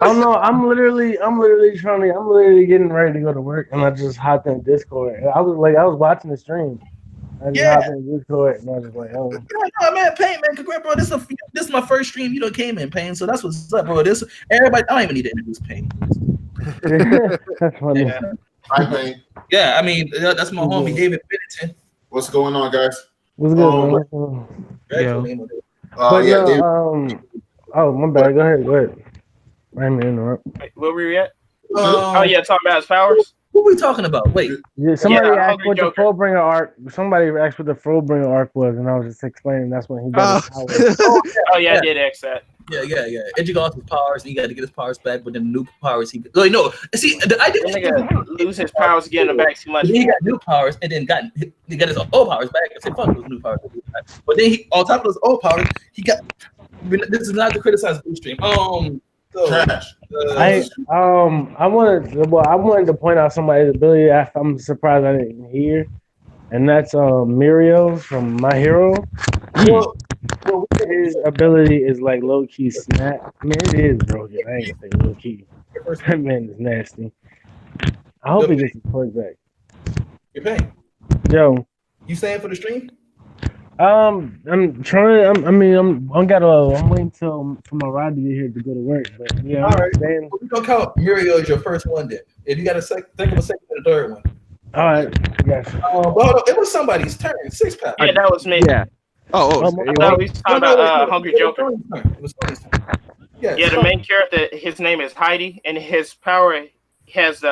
Oh no, I'm literally getting ready to go to work, and I just hopped in Discord. I was watching the stream. I just hopped in Discord, and I was just like, oh. No, man, Pain, man, congrats, bro. This is my first stream. You came in, Pain. So that's what's up, bro. This everybody. I don't even need to introduce Pain. That's funny. Yeah. Hi, Pain. Yeah, I mean that's my homie David Bennington. What's going on, guys? What's good, man? Oh, my bad. Go ahead. I didn't interrupt. Wait, where were we at? Talking about his powers. Who we talking about? Wait. Yeah, somebody asked Hungry what the Joker. Fullbringer arc. Somebody asked what the Fullbringer arc was, and I was just explaining that's when he got his powers. Oh yeah, I did X that. Yeah. Edgy lost his powers, and he got to get his powers back, but then the new powers he like no. See, the idea That nigga lose his powers getting them back too much. he got new powers and then he got his old powers back and said fuck those new powers. But then he on top of those old powers, he got this is not to criticize Blue Stream. So, Trash. I wanted to point out somebody's ability I'm surprised I didn't hear, and that's Muriel from My Hero. Well, his ability is like low key snap. I mean, it is broken. I ain't gonna say low key. That man is nasty. I hope he gets his toys back. You're paying. Joe, you staying for the stream? I'm trying. I'm waiting for my ride to get here to go to work. But yeah, all right. Well, we don't count Muriel as your first one then. If you got to think of a second and a third one. All right. Yes. Well, it was somebody's turn. 6-pack. Yeah, that was me. Yeah. Oh. I thought we was talking about Hungry Joker. It was Tony's turn. Yeah, the main character, his name is Heidi, and his power has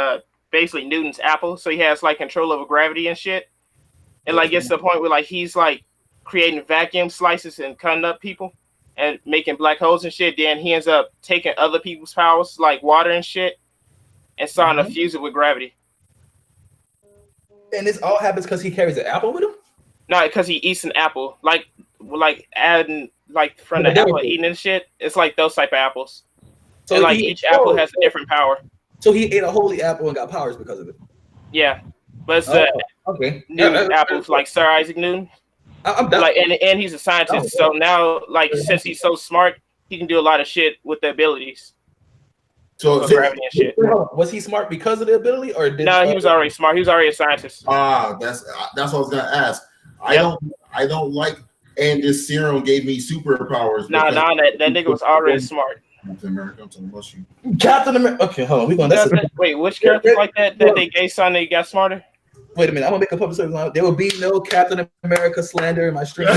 basically Newton's apple, so he has like control over gravity and shit. And like gets to the point where like he's like creating vacuum slices and cutting up people and making black holes and shit. Then he ends up taking other people's powers like water and shit and starting to fuse it with gravity. And this all happens because he carries an apple with him? No, because he eats an apple. Like adding like from the apple eating and shit. It's like those type of apples. So and like each apple has a different power. So he ate a holy apple and got powers because of it. Yeah. But it's okay. Newton apples like Sir Isaac Newton. I'm done. Like and he's a scientist, so now like since he's so smart, he can do a lot of shit with the abilities. So gravity and shit. Was he smart because of the ability, or no? He was already smart. He was already a scientist. That's what I was gonna ask. I don't like, and this serum gave me superpowers. Nah, that nigga was already smart. Captain America, I'm talking about you. Captain America. Okay, hold on. We gonna wait. Which character like that they gave son that he got smarter? Wait a minute, I'm gonna make a public service line. There will be no Captain America slander in my stream.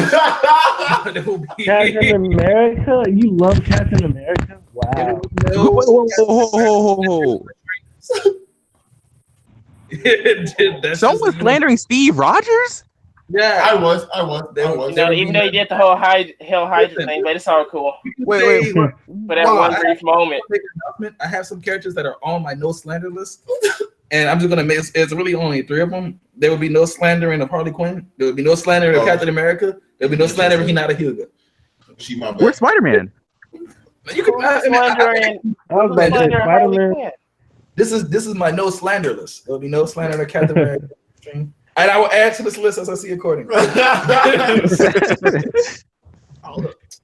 There will be Captain America? You love Captain America? Wow. Whoa. Someone slandering Steve Rogers? Yeah, I was. Even though he did the whole Hell Hydra thing, but it's all cool. Wait. For that one brief moment. I have some characters that are on my no slander list. And I'm just gonna make it's really only 3 of them. There will be no slandering of Harley Quinn. There will be no slandering of Captain America. There will be no slandering of Hinata Hyuga. Where's Spider-Man? You can Spider-Man. This is my no slander list. There will be no slander of Captain America. And I will add to this list as I see accordingly.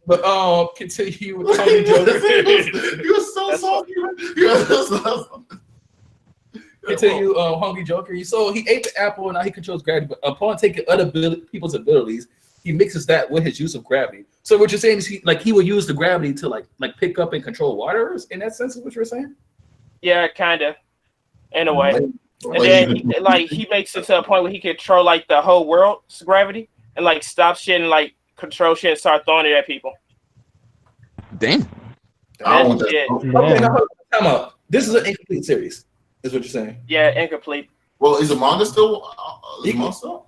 But continue with Tony Joker. You're so salty. Continue, Hungry Joker. So he ate the apple and now he controls gravity. But upon taking other people's abilities, he mixes that with his use of gravity. So what you're saying is he will use the gravity to like pick up and control water. In that sense, is what you're saying? Yeah, kind of, in a way. And then he makes it to a point where he can control like the whole world's gravity and like stop shit and like control shit and start throwing it at people. Damn. Come on. This is an incomplete series. Is what you're saying? Yeah, incomplete. Well, is the manga still? You can still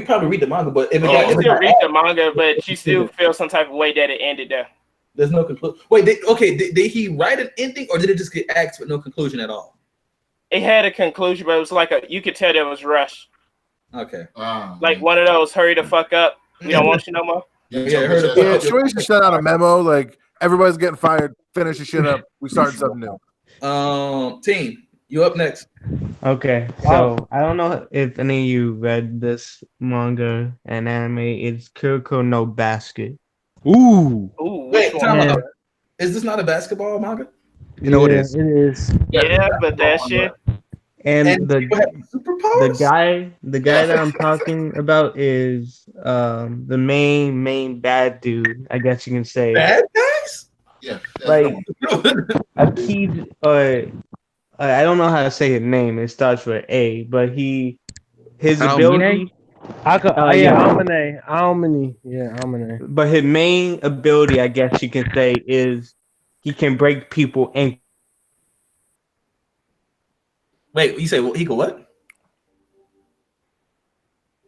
probably read the manga, but if you can still read the manga, but you still feel some type of way that it ended there. There's no conclusion. Wait, did he write an ending, or did it just get axed with no conclusion at all? It had a conclusion, but it was like you could tell there was rush. Okay. Like one of those, hurry the fuck up. We don't want you no more. Yeah, sure. You should send out a memo like everybody's getting fired. Finish your shit up. We started something new. Team. You up next. Okay, so I don't know if any of you read this manga and anime. It's Kuroko no Basket. Ooh. Wait, time out. Is this not a basketball manga? You know it is. It is. Yeah, but that shit. And the guy that I'm talking about is the main bad dude. I guess you can say. Bad guys. Yeah. Like I don't know how to say his name. It starts with A, but his ability. Almane. Yeah, Almane. But his main ability, I guess you can say, is he can break people ankles. Wait, you say he could what?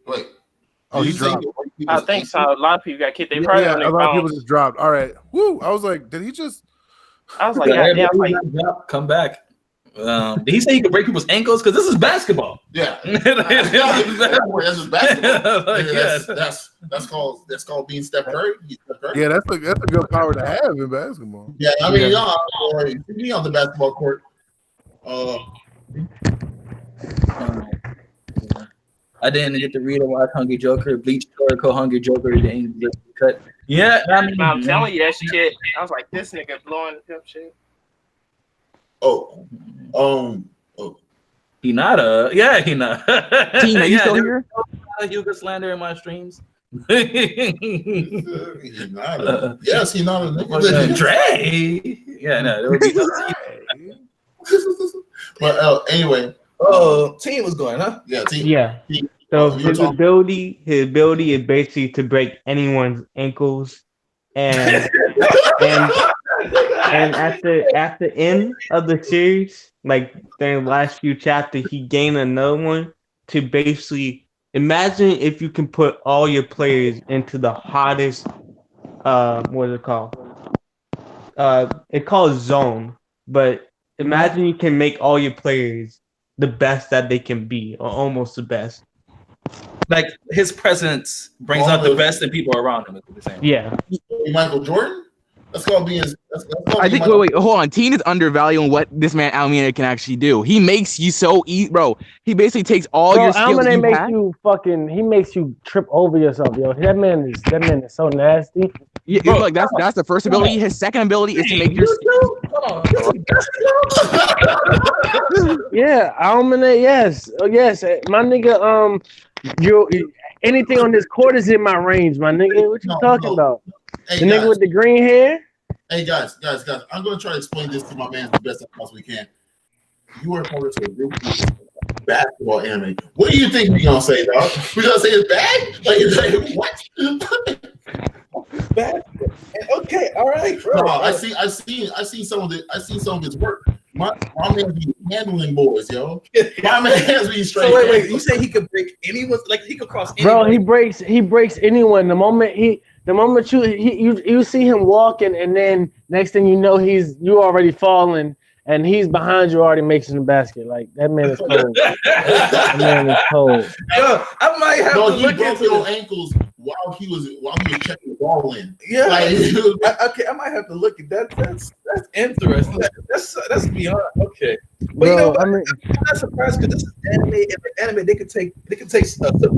Wait. Oh, he Did you say dropped. I think so. A lot of people got kicked. They Yeah, probably on a their lot of people phones. just dropped. All right. Woo. I was like, did he just? I was like, God damn, like, Come back. Did he say he could break people's ankles? Because this is basketball. Yeah. That's That's just basketball. Like, Yeah, yeah. that's called being Steph Curry. Steph Curry. Yeah, that's a good power to have in basketball. Yeah, I mean, me on the basketball court. I didn't get to read or watch Hungry Joker. Bleach Oracle Hungry Joker didn't get cut. Yeah, I mean, I'm telling you that shit. I was like, this nigga blowing up shit. Oh, he not he not. Team, are you still here? Hugo slander in my streams. yes, he not a nigga. Dre. Yeah, no, there would be. But anyway. Oh, team was going, huh? Yeah, team. Yeah. So his ability is basically to break anyone's ankles, and and at the end of the series, like during the last few chapters, he gained another one to basically imagine if you can put all your players into the hottest what is it called? It's called zone, but imagine you can make all your players the best that they can be, or almost the best. Like his presence brings out the best in people around him. Yeah. Michael Jordan? That's called being. I think. Wait, hold on. Teen is undervaluing what this man Almina can actually do. He makes you so easy, bro. He basically takes all your skills. Almina makes you fucking. He makes you trip over yourself, yo. That man is so nasty. Yeah, bro, look, that's the first ability. His second ability is to make your. Yeah, Almina. Yes, yes, my nigga. You anything on this court is in my range, my nigga. What you talking about? Hey, the nigga with the green hair. Hey guys, I'm gonna try to explain this to my man the best I possibly can. You are part of a real basketball anime. What do you think we gonna say, dog? We gonna say it's bad? Like what? Bad? Okay, all right, bro. No, I see some of his work. My man be handling boys, yo. My man be straight. So wait, you say he could break anyone? Like he could cross anyone? Bro, he breaks anyone. The moment you see him walking, and then next thing you know, you already falling, and he's behind you already making the basket. Like that man is cold. That man is cold. Yo, I might have to look broke into your ankles while he was checking the ball in. Yeah, okay, I might have to look at that. That's interesting. That's beyond okay. But bro, you know what? I mean, I'm not surprised because this is anime. If an anime, they could take stuff like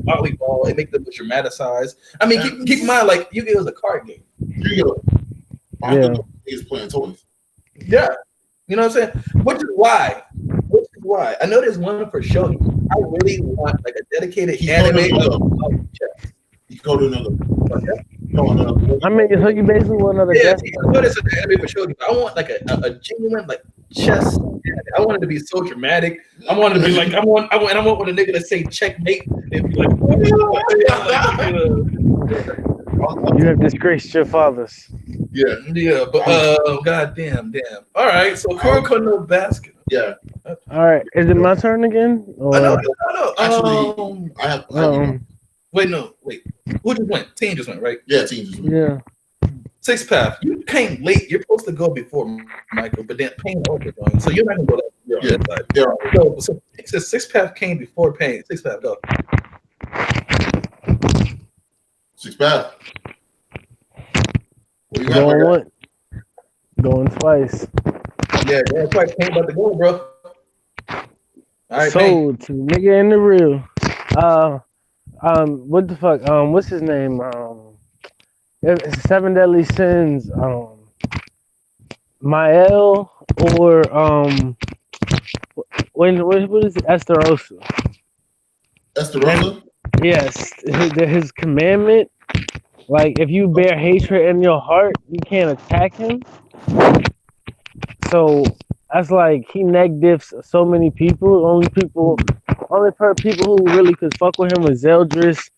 volleyball and make them dramatized. I mean, keep in mind, like Yu-Gi-Oh is a card game. Yu-Gi-Oh is playing toys. Yeah, you know what I'm saying. Which is why. I know there's one for show. I really want like a dedicated anime of chess. You go to another. I mean, so you basically want another. Yeah, I know there's an anime for show. I want like a genuine like chess anime. I want it to be so dramatic. I want it to be like I want a nigga to say checkmate and be like, you have disgraced your fathers. Yeah, but goddamn. All right, so Kuroko no basket. Yeah. All right, is it my turn again? Or... No. Actually, I have. Wait. Who just went? Team just went, right? Yeah, team just went. Yeah. Sixth Path. You came late. You're supposed to go before Michael, but then Pain overgoing. So you're not gonna go that. Yeah. So it says Sixth Path came before Pain. Sixth Path, go. Sixth Path. Going what? Going twice. Yeah, twice. Pain about to go, bro. All right, sold to nigga in the real. What the fuck? What's his name? It's Seven Deadly Sins. Mael or what is it? Esterosa. Esterosa? Yes, his commandment. Like if you bear hatred in your heart, you can't attack him. So that's like he neg diffs so many people. Only people who really could fuck with him was Zeldris.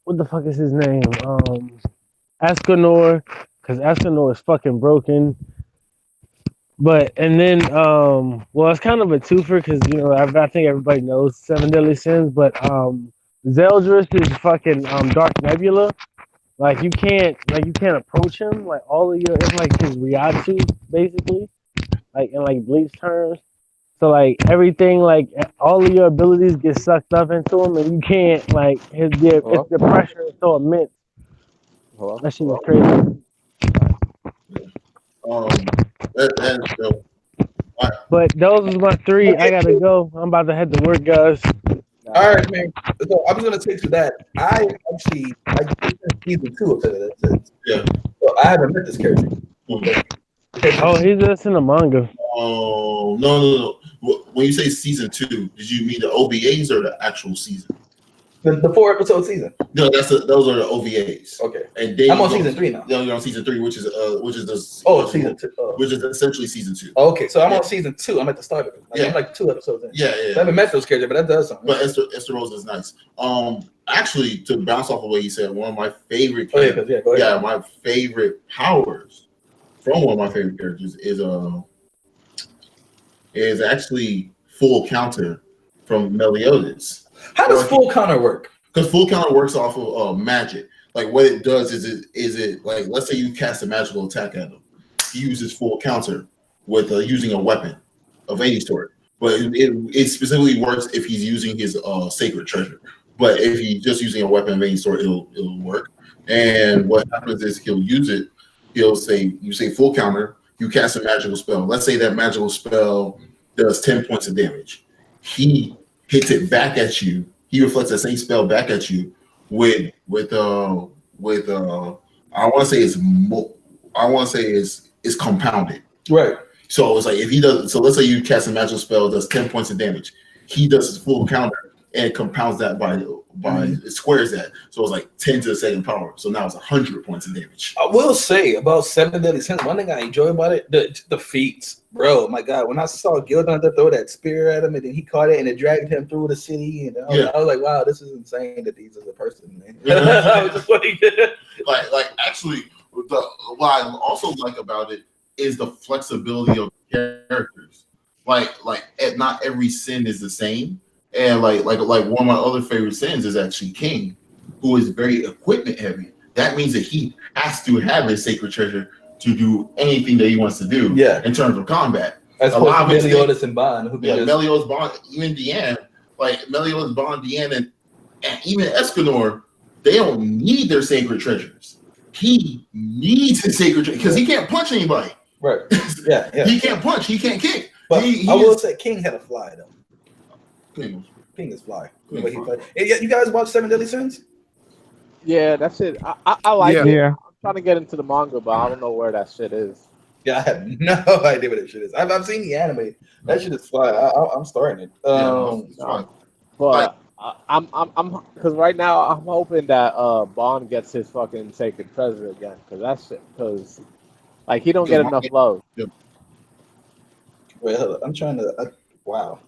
What the fuck is his name? Escanor, because Escanor is fucking broken. But and then well, it's kind of a twofer because I think everybody knows Seven Deadly Sins, but Zeldris is fucking Dark Nebula. Like you can't approach him. Like all of your it's like his Ryatsu basically, like in like Bleach terms. So like everything, like all of your abilities get sucked up into him, and you can't like it's the pressure is so immense. Hello? That shit is crazy. That's dope. But those is my three. I gotta go. I'm about to head to work, guys. All right, man. So I was gonna take to that. I did season 2 of that. Yeah. So I haven't met this character. Oh, he's just in the manga. Oh no. When you say season 2, did you mean the OVAs or the actual season? The 4-episode season. No, those are the OVAs. Okay. And I'm on season 3 now. No, you're on season 3, which is season 2. Which is essentially season 2. Okay, so I'm on season 2. I'm at the start of it. I'm like 2 episodes in. Yeah. I haven't met those characters, but that does something. But Esther Rose is nice. Actually, to bounce off of what you said, one of my favorite go ahead. my favorite powers from one of my favorite characters is actually full counter from Meliodas. How does full counter work? Because full counter works off of magic. Like what it does is it like, let's say you cast a magical attack at him. He uses full counter with using a weapon of any sort. But it specifically works if he's using his sacred treasure. But if he's just using a weapon of any sort, it'll work. And what happens is he'll use it. You say full counter. You cast a magical spell. Let's say that magical spell does 10 points of damage. He hits it back at you. He reflects that same spell back at you with I want to say it's compounded. Right. So it's like if he does. So let's say you cast a magical spell, does 10 points of damage. He does his full counter and compounds that by it squares that. So it's like 10 to the second power. So now it's 100 points of damage. I will say about Seven Deadly Sins, one thing I enjoy about it, the feats. Bro, my God, when I saw Gildan throw that spear at him and then he caught it and it dragged him through the city, and I was like, wow, this is insane that he's a person, man. I was just like actually, what I also like about it is the flexibility of characters. Like not every sin is the same. And like one of my other favorite sins is actually King, who is very equipment heavy. That means that he has to have his sacred treasure to do anything that he wants to do. Yeah. In terms of combat. As opposed to Meliodas and Bond. Meliodas, Bond, even Deanne, like Meliodas, Bond, Deanne, and even Escanor, they don't need their sacred treasures. He needs his sacred treasure because he can't punch anybody. Right. Yeah. He can't punch. He can't kick. But I will say King had a fly though. King is fly. You guys watch Seven Deadly Sins? Yeah, that's it. I like it. Yeah. I'm trying to get into the manga, but I don't know where that shit is. Yeah, I have no idea what that shit is. I've seen the anime. That shit is fly. I'm starting it. But I'm because right now I'm hoping that Bond gets his fucking sacred treasure again, because like he don't get enough love. Yeah. Wait, hold up. I'm trying to. Wow.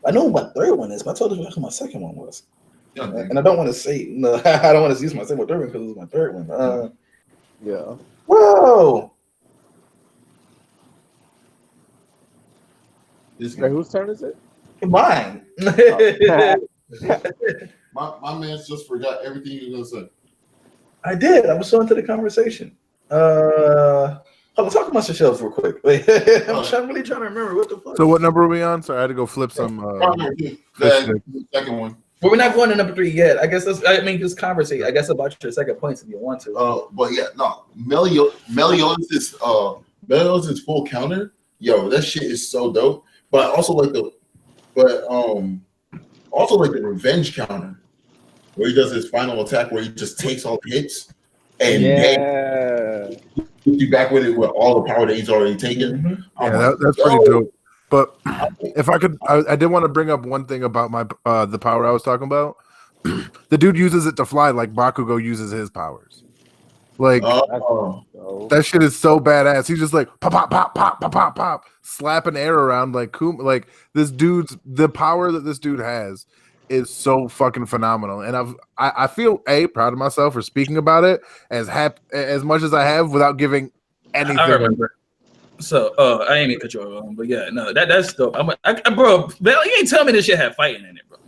I know what my third one is, but I told you what my second one was. Yeah, and I don't want to say no. I don't want to use my second or third one because it was my third one. Yeah. Whoa. Wait, whose turn is it? Mine. My man just forgot everything you were gonna say. I did. I was so into the conversation. Hold on, talk amongst yourselves real quick. Wait, I'm really trying to remember what the fuck. So what number are we on? Sorry, I had to go flip some. The second one. But we're not going to number 3 yet. I guess just conversate. I guess about your second points if you want to. But yeah, no. Meliodas is full counter. Yo, that shit is so dope. But I also like the revenge counter, where he does his final attack, where he just takes all the hits and puts you back with it with all the power that he's already taken. Yeah, that's pretty dope. But if I could, I did want to bring up one thing about my the power I was talking about. The dude uses it to fly like Bakugo uses his powers. Like that shit is so badass. He's just like pop, pop, pop, pop, pop, pop, pop, slapping air around like the power that this dude has is so fucking phenomenal. And I feel proud of myself for speaking about it as much as I have without giving anything. So, I ain't even cut you off, but yeah, no, that's dope. Bro, Bell, you ain't tell me this shit had fighting in it, bro.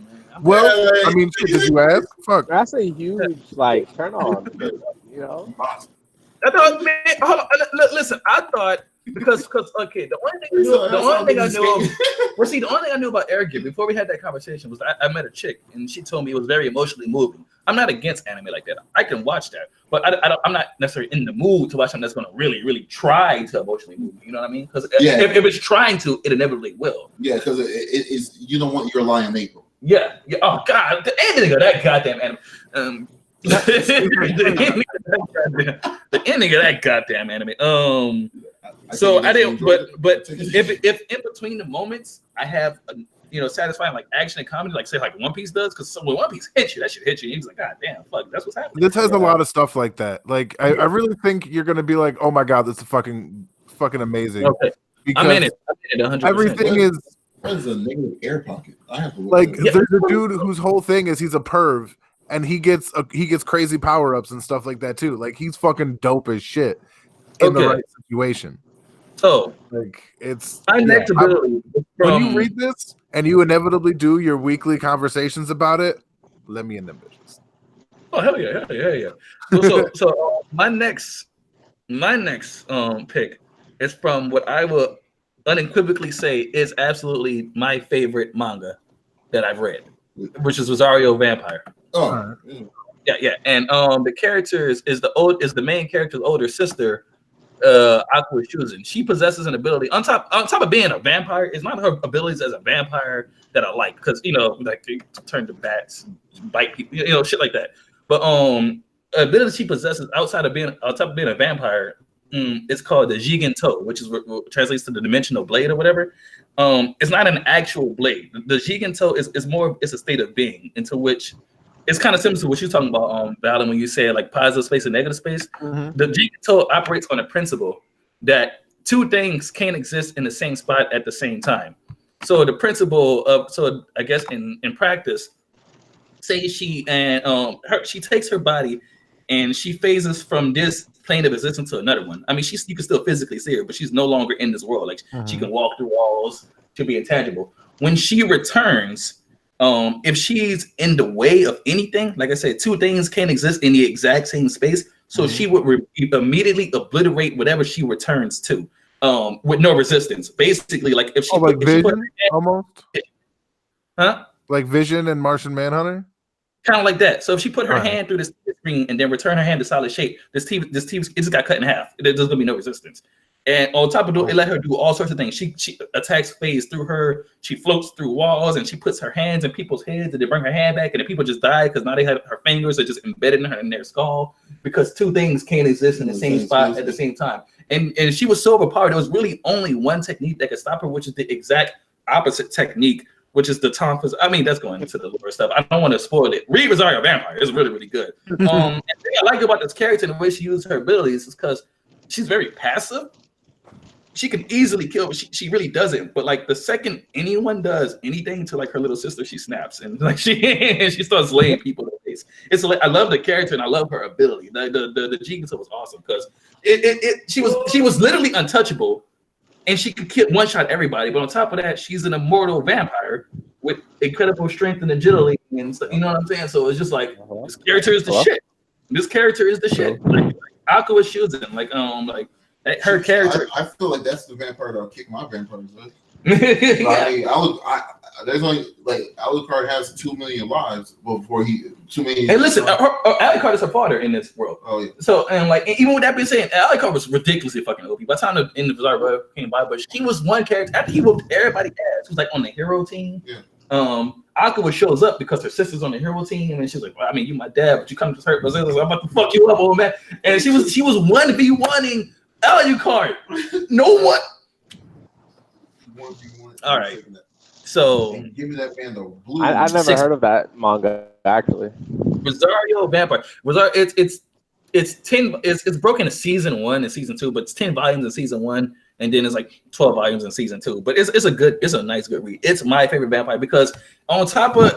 Well, I mean, shit, did you ask? Fuck. That's a huge like turn on. You know. I thought, man, hold on, listen. I thought because okay, the only thing I knew about Airgear before we had that conversation was I met a chick and she told me it was very emotionally moving. I'm not against anime like that. I can watch that, but I'm not necessarily in the mood to watch something that's going to really try to emotionally move me. You know what I mean? Because if it's trying to, it inevitably will. Yeah, because it is. You don't want your Lion April. Yeah. Oh God, the ending of that goddamn anime. The ending of that goddamn anime. So I didn't, but if in between the moments I have satisfying like action and comedy, like say like One Piece does, because when One Piece hits you, that shit hits you. He's like, God damn, fuck, that's what's happening. This has a lot of stuff like that. Like I really think you're gonna be like, oh my God, this is fucking amazing. Okay, I'm in it 100%. Everything is. What is a negative air pocket? I have to look like there's a dude whose whole thing is he's a perv and he gets crazy power ups and stuff like that too. Like he's fucking dope as shit in the right situation. So like it's next ability. When you read this and you inevitably do your weekly conversations about it, let me in them bitches. Oh hell yeah. So my next pick is from what I will unequivocally say is absolutely my favorite manga that I've read, which is Rosario Vampire. Oh, yeah. And the character is the main character's older sister, Aqua Shuzan. She possesses an ability on top of being a vampire. It's not her abilities as a vampire that I like, because like they turn to bats, bite people, shit like that. But ability she possesses on top of being a vampire. It's called the Jigen To, which is what translates to the dimensional blade or whatever. It's not an actual blade. The Jigen To is more. It's a state of being into which it's kind of similar to what you're talking about, Valen, when you say like positive space and negative space. Mm-hmm. The Jigen To operates on a principle that two things can't exist in the same spot at the same time. So the principle of I guess in practice, say she takes her body and she phases from this plane of existence to another one. I mean, you can still physically see her, but she's no longer in this world. Like she can walk through walls, she'll be intangible. When she returns, if she's in the way of anything, like I said, two things can't exist in the exact same space. So she would immediately obliterate whatever she returns to, with no resistance. Basically, like if she Vision, almost, huh? Like Vision and Martian Manhunter. Kind of like that. So if she put her hand through this screen and then return her hand to solid shape, this TV it just got cut in half. There's gonna be no resistance. And on top of it, let her do all sorts of things. She attacks phase through her. She floats through walls and she puts her hands in people's heads and they bring her hand back and the people just die because now they have her fingers are just embedded in their skull because two things can't exist in the same spot at the same time. And she was so overpowered. There was really only one technique that could stop her, which is the exact opposite technique, which is the Tonfas. I mean, that's going into the lore stuff. I don't want to spoil it. Read Rosario Vampire. It's really, really good. And the thing I like about this character and the way she uses her abilities is because she's very passive. She can easily kill, but she really doesn't. But like the second anyone does anything to like her little sister, she snaps and like she starts laying people in the face. It's like I love the character and I love her ability. The Jigen was awesome because she was literally untouchable. And she could one shot everybody, but on top of that, she's an immortal vampire with incredible strength and agility, and stuff, you know what I'm saying? So it's just like this character is the shit. This character is the shit. Like Aqua Shuzan, like her character. I feel like that's the vampire that'll kick my vampires with. Yeah. There's only like Alucard has 2 million lives before he 2 million. Hey, listen, Alucard is her father in this world. Oh yeah. So and like even with that being said, Alucard was ridiculously fucking OP. By the time the end of Bizarre came by, but he was one character after he whooped everybody's ass. He was like on the hero team. Yeah. Aqua shows up because her sister's on the hero team, and she's like, well, I mean, you my dad, but you come to hurt Brazil. I'm about to fuck you up, old man. And she was 1v1ing Alucard. No one. 1v1. All right. So give me that man the blue. I never heard of that manga actually. Rosario Vampire. It's 10. It's broken into season 1 and season 2, but it's 10 volumes in season 1, and then it's like 12 volumes in season 2. But it's a nice good read. It's my favorite vampire because on top of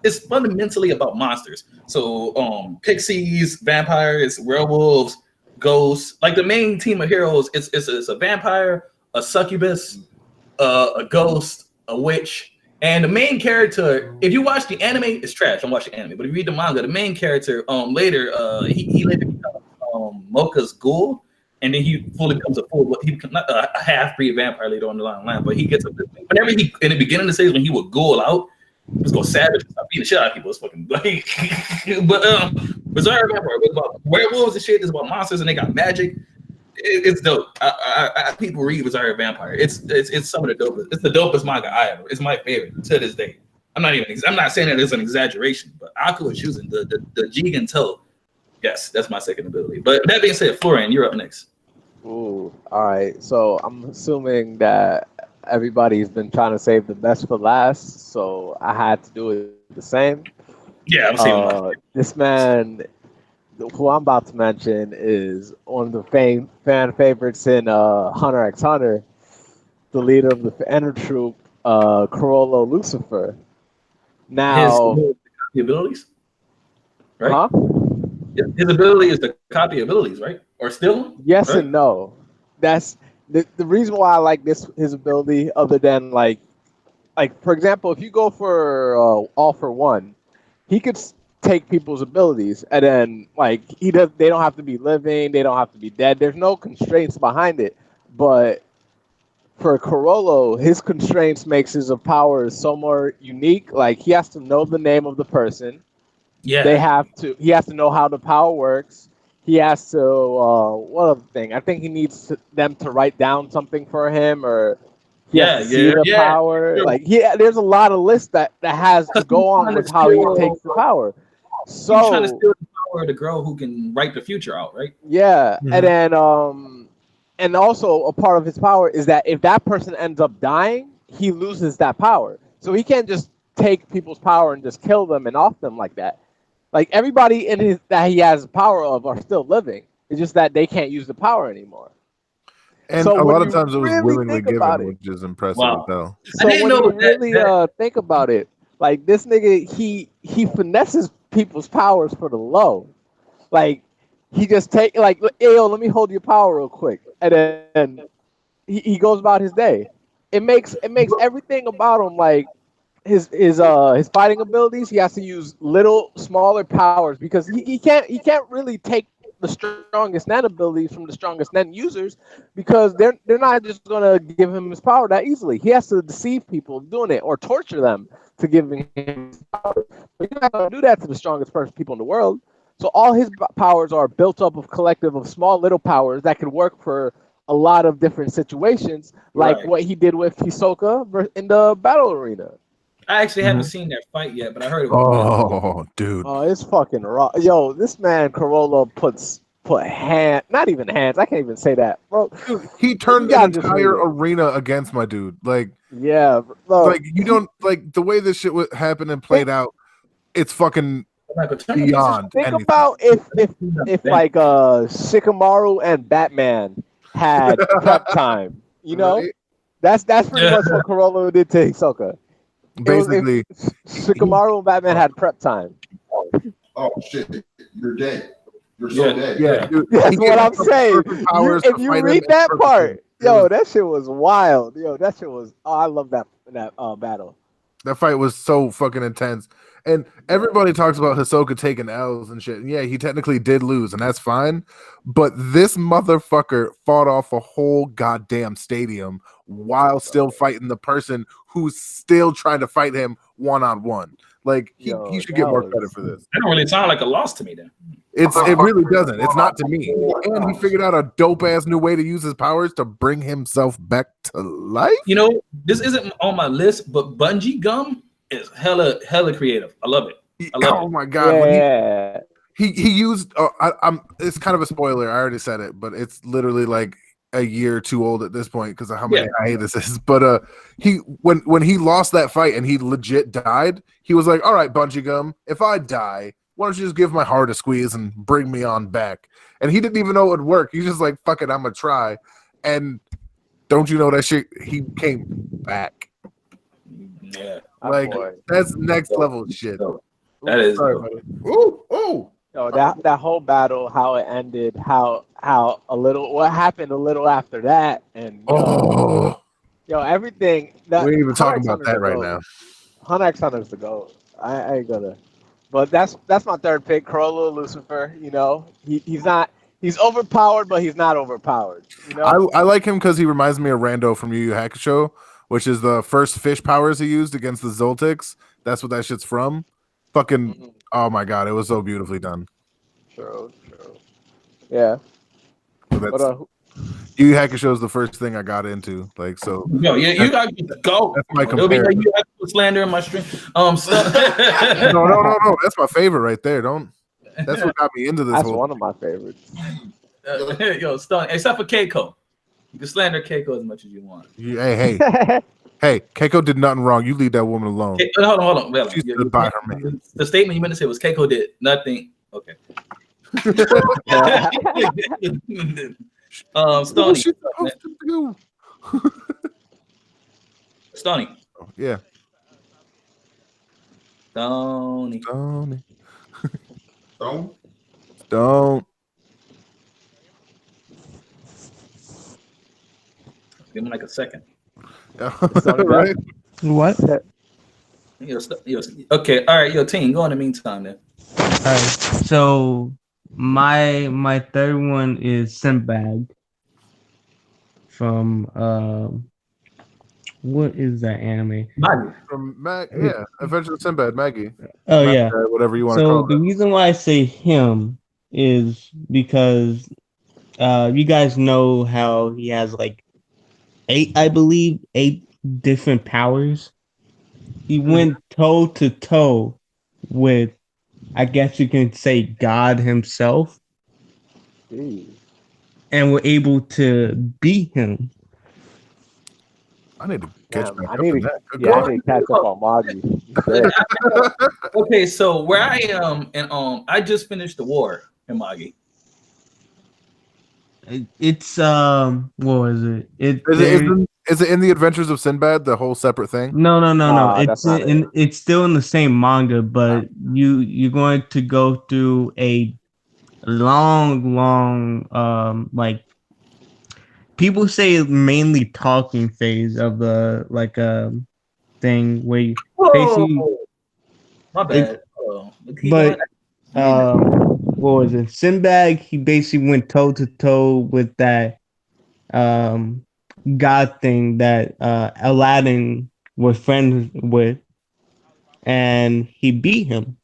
it's fundamentally about monsters. So pixies, vampires, werewolves, ghosts. Like the main team of heroes, it's a vampire, a succubus, a ghost, a witch, and the main character. If you watch the anime, it's trash. Don't watch the anime, but if you read the manga, the main character later he later becomes Mocha's ghoul, and then he fully becomes he becomes not a half-breed vampire later on the line. But he gets whenever he in the beginning of the series when he would ghoul out, he was go savage and start beating the shit out of people. It's fucking like, but Berserk Vampire was about werewolves and shit. It's about monsters and they got magic. It's dope. People read Berserk Vampire. It's some of the dopest. It's the dopest manga I ever. It's my favorite to this day. I'm not saying that it's an exaggeration, but Aku is using the Jigen toe. Yes, that's my second ability. But that being said, Florian, you're up next. Ooh, all right. So I'm assuming that everybody's been trying to save the best for last, so I had to do it the same. Yeah, I'm saying this man, who I'm about to mention, is one of the fan favorites in Hunter x Hunter, the leader of the Ender Troop, Corolla Lucifer. Now, his abilities, right? Huh? His ability is to copy abilities, right? Or steal? Yes right? and no. That's the reason why I like his ability. Other than like for example, if you go for all for one, he could take people's abilities, and then like they don't have to be living, they don't have to be dead. There's no constraints behind it. But for Corollo, his constraints makes his powers so more unique. Like he has to know the name of the person. Yeah. He has to know how the power works. He has to what other thing? I think he needs them to write down something for him, or he has to see the power. Sure. Like there's a lot of lists that has to go on with how he takes the power. So he's trying to steal the power of the girl who can write the future out, right? Yeah. And then and also a part of his power is that if that person ends up dying, he loses that power. So he can't just take people's power and just kill them and off them like that. Like everybody that he has power of are still living. It's just that they can't use the power anymore. And so a lot of times it was willingly given, it, which is impressive wow. as hell. So when you really think about it, like this nigga, he finesses people's powers for the low. Like he just take like, hey, yo, let me hold your power real quick, and then he goes about his day. It makes everything about him like his fighting abilities. He has to use smaller powers because he can't really take the strongest Nen abilities from the strongest Nen users because they're not just gonna give him his power that easily. He has to deceive people doing it or torture them to give him his power. But you're not gonna do that to the strongest people in the world. So all his powers are built up of collective of small little powers that can work for a lot of different situations, like what he did with Hisoka in the battle arena. I actually haven't seen that fight yet, but I heard it was dude. Oh, it's fucking raw. Yo, this man Corollo not even hands. I can't even say that, bro. Dude, he turned the entire arena against my dude. Like, yeah, bro. Like you don't like the way this shit happened and played out. It's fucking beyond. Think anything. about if like Shikamaru and Batman had prep time. You know, that's pretty much what Corollo did to Hisoka. Basically, Shikamaru and Batman had prep time. Oh shit, you're dead. You're so dead. Yeah, dude, that's what I'm saying. If you read that part, yo, that shit was wild. Yo, that shit was. Oh, I love that battle. That fight was so fucking intense. And everybody talks about Hisoka taking L's and shit. And yeah, he technically did lose, and that's fine. But this motherfucker fought off a whole goddamn stadium while still fighting the person who's still trying to fight him one-on-one. Like, he should get more credit for this. That don't really sound like a loss to me then. It really doesn't. It's not to me. And he figured out a dope-ass new way to use his powers to bring himself back to life. You know, this isn't on my list, but Bungee Gum is hella creative. I love it. Oh my god! Yeah. He used. I'm. It's kind of a spoiler. I already said it, but it's literally like a year or two old at this point because of how many hiatus is. But when he lost that fight and he legit died, he was like, "All right, Bungee Gum, if I die, why don't you just give my heart a squeeze and bring me on back?" And he didn't even know it would work. He's just like, "Fuck it, I'm gonna try." And don't you know that shit? He came back. Yeah. Like that's next level shit. That is. Sorry, buddy. Ooh. Yo, that whole battle, how it ended, how what happened a little after that, and yo, everything. We ain't even Hunter talking x about Hunter's that the right GOAT. now. Hunter x Hunter's the GOAT. I ain't gonna. But that's my third pick, Corolla Lucifer. You know, he's overpowered, but he's not overpowered. You know, I like him because he reminds me of Rando from Yu Yu Hakusho, which is the first fish powers he used against the Zoltics. That's what that shit's from. Fucking, oh my god, it was so beautifully done. True. Yeah. So that's Yu Yu Hakusho is the first thing I got into. Like, so No, yeah, you got to go. that's my It'll be like comparison. you have to slander in my stream. No, that's my favorite right there. That's what got me into this. That's whole one of my favorites. Yo, Stone, except for Keiko. You can slander Keiko as much as you want. Hey, Keiko did nothing wrong. You leave that woman alone. Hold on. Well, She stood by her man. The statement you meant to say was Keiko did nothing. Okay. Stony. Stony. Yeah. Stony. Don't. Give him like a second. Right? What? Okay, all right, team, go in the meantime then. All right. So my third one is Sinbad from what is that anime? Maggie. From Adventures of Sinbad, Maggie. Oh yeah, whatever you want to so call the it. reason why I say him is because you guys know how he has like 8 different powers. He went toe to toe with, I guess you can say, God himself, and were able to beat him. I need to catch back I up need on to, that. Good yeah, I God. need to catch up on Maggie. Okay, so where I am, and I just finished the war in Magi. It's what was it? Is it in the Adventures of Sinbad, the whole separate thing? No. that's not it. It's still in the same manga, but you're going to go through a long like people say mainly talking phase of the thing where you basically My bad. but what was it? Sinbad, he basically went toe to toe with that God thing that Aladdin was friends with, and he beat him.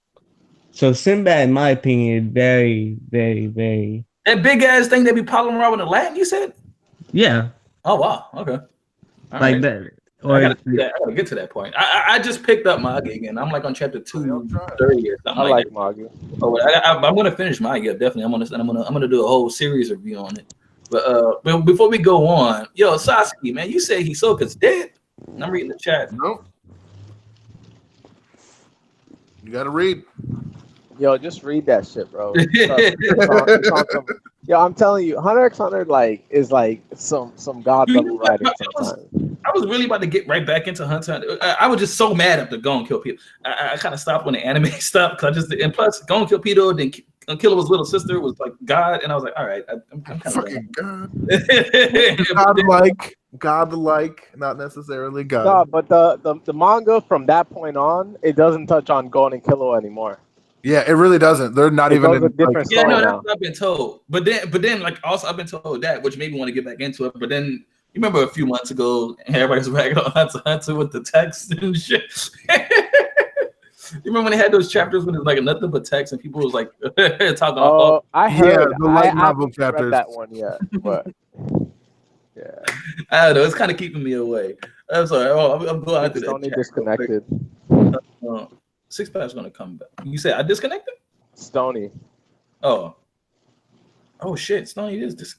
So Sinbad, in my opinion, is very, very, very that big ass thing that be popping around with the Latin, you said? yeah. Oh wow, okay. All Like right. that. I gotta get to that point. I just picked up Magi again. I'm like on chapter 230 or something. I like Maggie. Oh, I'm gonna finish Magi definitely. I'm gonna do a whole series review on it. But before we go on, yo, Sasuke, man, you say Hisoka's dead. I'm reading the chat. Nope. You gotta read. Yo, just read that shit, bro. Yo, I'm telling you, Hunter x Hunter is like some god level writing sometimes. I was really about to get right back into Hunter. I was just so mad after Gon Kill Peter. I kind of stopped when the anime stopped because and plus Gon Kill Peter, then Killer his little sister was like God, and I was like, all right, I'm kind of fucking godlike, not necessarily God. No, but the manga from that point on, it doesn't touch on Gon and Killer anymore. Yeah, it really doesn't. They're not even in, different yeah, no, now. that's what I've been told. But then, like, also I've been told that, which made me want to get back into it. But then, you remember a few months ago, everybody's ragging on Hunter with the text and shit. You remember when they had those chapters when it's like nothing but text and people was like talking? Oh, I heard. the light I novel chapters. read that one yet, but yeah, I don't know. It's kind of keeping me away. I'm sorry. I'm going out to that. Sony disconnected. Six Pack's gonna come back. You said I disconnected? Stony. Oh shit! Stony is this.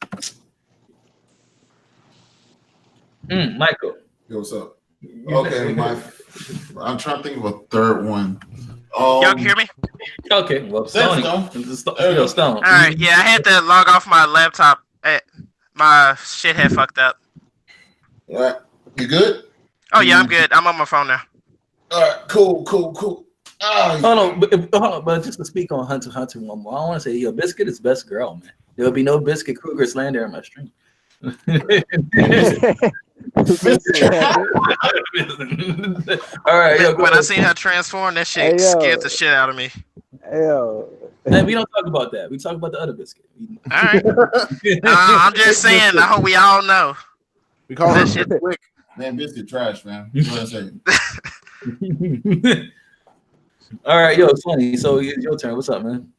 Michael. Yo, what's up? Okay, I'm trying to think of a third one. Y'all can hear me? Okay, well, Stony. Stone. All right, yeah, I had to log off my laptop. My shit had fucked up. All right, you good? Oh yeah, I'm good. I'm on my phone now. All right, cool. Hold on, but just to speak on Hunter x Hunter one more, I want to say, yo, Biscuit is best girl, man. There will be no Biscuit Kruger slander in my stream. All right, yo, when I seen her transform, that shit scared the shit out of me. Man, we don't talk about that. We talk about the other Biscuit. All right. I'm just saying. I hope we all know. We call that her shit. Quick. Man, Biscuit trash, man. What I say? All right, yo, Sonny. So it's your turn. What's up, man?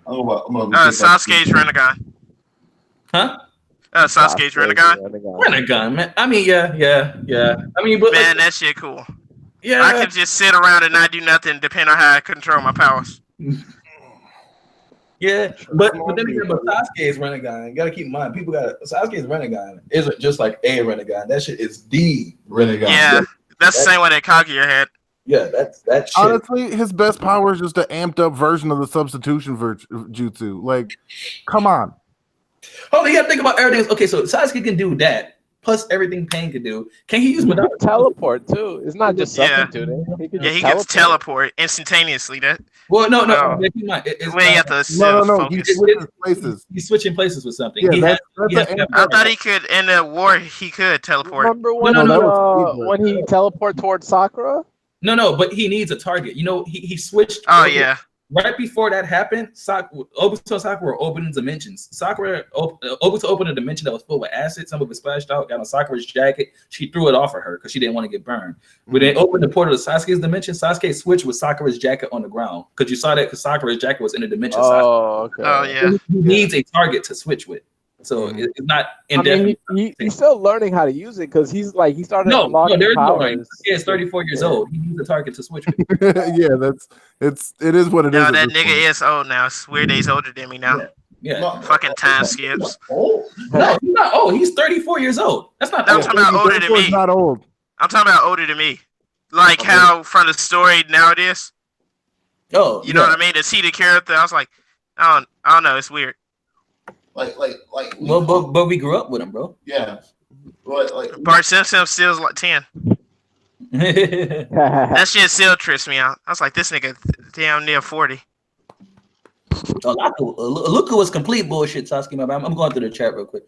Sasuke's Renegon. Huh? Sasuke's Renegon. Renegon, man. I mean, yeah. I mean, but man, that shit cool. Yeah, I can just sit around and not do nothing, depending on how I control my powers. Yeah, but then again, but Sasuke is Renegon. You gotta keep in mind, people got Sasuke's Renegon isn't just like a Renegon. That shit is the Renegon. Yeah, that's the same way that Kaguya had. Yeah, that's shit. Honestly, his best power is just an amped up version of the substitution jutsu. Like, come on. Oh, you gotta think about everything. Okay, so Sasuke can do that. Plus everything Pain can do. Can he use Madara? Teleport too. It's not just substituting. He can teleport instantaneously. That. Well, no. No, you have to focus. He's switching places with something. Yeah, I thought he could in the war. He could teleport. Remember when when he teleported towards Sakura? No, but he needs a target. You know, he switched. Oh yeah. Right before that happened, Obito and Sakura were opening dimensions. Obito opened a dimension that was full with acid. Some of it splashed out, got on Sakura's jacket. She threw it off of her because she didn't want to get burned. When they opened the portal to Sasuke's dimension, Sasuke switched with Sakura's jacket on the ground because you saw that because Sakura's jacket was in the dimension. Oh, okay. Oh yeah. He needs a target to switch with. So it's not indefinite. I mean, he's still learning how to use it because he started. No, there's no powers. learning. He is 34 years old. He needs a target to switch with. Yeah, it is what it is. No, that nigga is old now. It's weird that he's older than me now. Yeah. Fucking time skips. No, he's not old. He's 34 years old. That's not. I'm talking about older than me. Not old. I'm talking about older than me. Like how from the story now it is. Oh, you know what I mean? To see the character, I was like, I don't know. It's weird. Like. Well, but we grew up with him, bro. Yeah. But like Bart Simpson still like 10. That shit still trips me out. I was like, this nigga damn near 40. Luca was complete bullshit, Sasuke. My bad. I'm going through the chat real quick.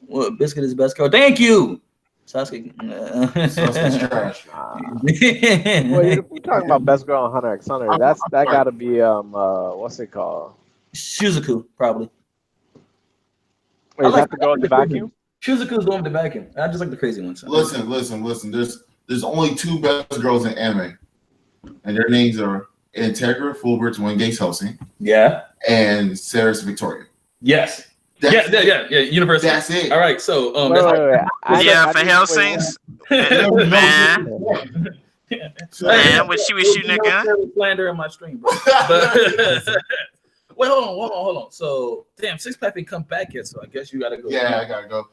Well, Biscuit is the best girl. Thank you, Sasuke. Sasuke's trash. Well, you're talking about best girl on Hunter x Hunter. That gotta be what's it called? Shizuku, probably. Wait, is that the girl in the vacuum? Shizuku's the one with the vacuum. I just like the crazy ones. Listen. There's only two best girls in anime, and their names are Integra Fulbert Wingate's Helsing. Yeah. And Sarah's Victoria. Yes. Yeah. University. That's it. All right. So for Helsing's, man. Man, when she was shooting a gun. Slander in my stream, bro. But, wait, hold on. So, damn, Six Pack didn't come back yet, so I guess you gotta go. Yeah, I gotta go.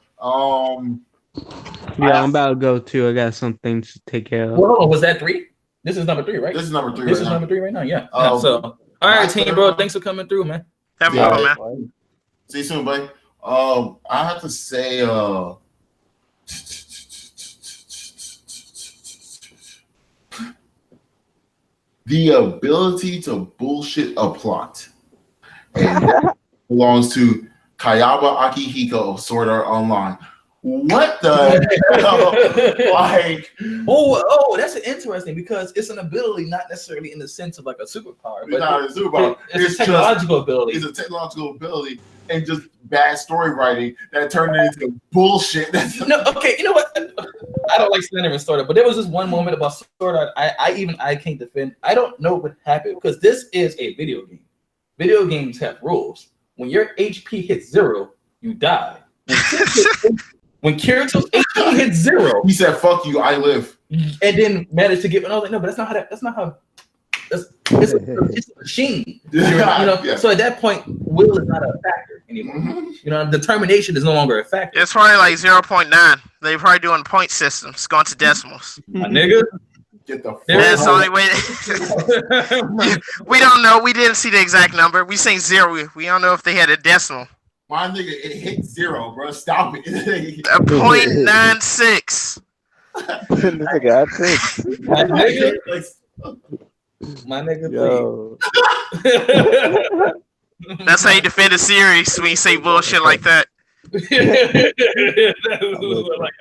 Yeah, I'm about to go too. I got some things to take care of. Well, hold on, was that 3? This is number 3, right? This is number 3. This is number 3 right now. Yeah. So, all right, team, bro. Thanks for coming through, man. Have a good one, man. See you soon, buddy. I have to say, the ability to bullshit a plot belongs to Kayaba Akihiko of Sword Art Online. What the hell? Like, that's interesting because it's an ability, not necessarily in the sense of like a superpower, but not a superpower. It's a technological ability. It's a technological ability and just bad story writing that turned into bullshit. No, okay, you know what? I don't like slandering Sword Art, but there was this one moment about Sword Art. I can't defend. I don't know what happened because this is a video game. Video games have rules. When your HP hits 0, you die. When Kirito's HP hits 0, he said, "Fuck you, I live," and then managed to get. And I was like, no, but that's not how. That's not how. It's a machine. Yeah. So at that point, will is not a factor anymore. Mm-hmm. Determination is no longer a factor. It's probably like 0.9. They're probably doing point systems, going to decimals. My nigga. Get the fuck That's the only way. We don't know. We didn't see the exact number. We seen 0. We don't know if they had a decimal. My nigga, it hit 0, bro. Stop it. A 0.96. My nigga, Yo. please. That's how you defend a series when you say bullshit like that. Like,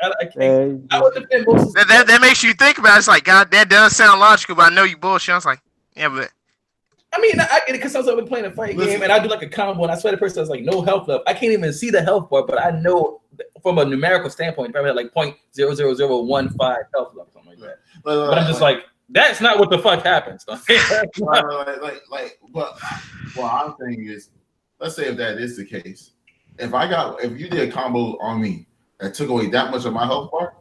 I can't. I would defend most. That makes you think about it. It's like, God, that does sound logical, but I know you bullshit. I was like, yeah, but I mean, I get it because sometimes I've been playing a fight game and I do like a combo and I swear the person has like no health left. I can't even see the health bar, but I know from a numerical standpoint, you probably had like 0.00015 health left, something like that. But I'm just like, that's not what the fuck happens. But I'm saying is, let's say if that is the case, if you did a combo on me that took away that much of my health bar,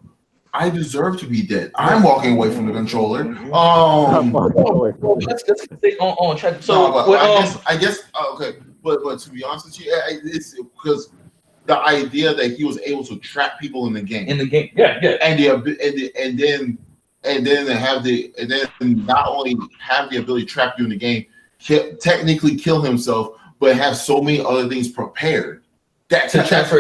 I deserve to be dead. I'm walking away from the controller. Let's stay on track. So, I guess okay, but to be honest with you, it's because the idea that he was able to trap people in the game, yeah, and then not only have the ability to trap you in the game, technically kill himself, but have so many other things prepared. To transfer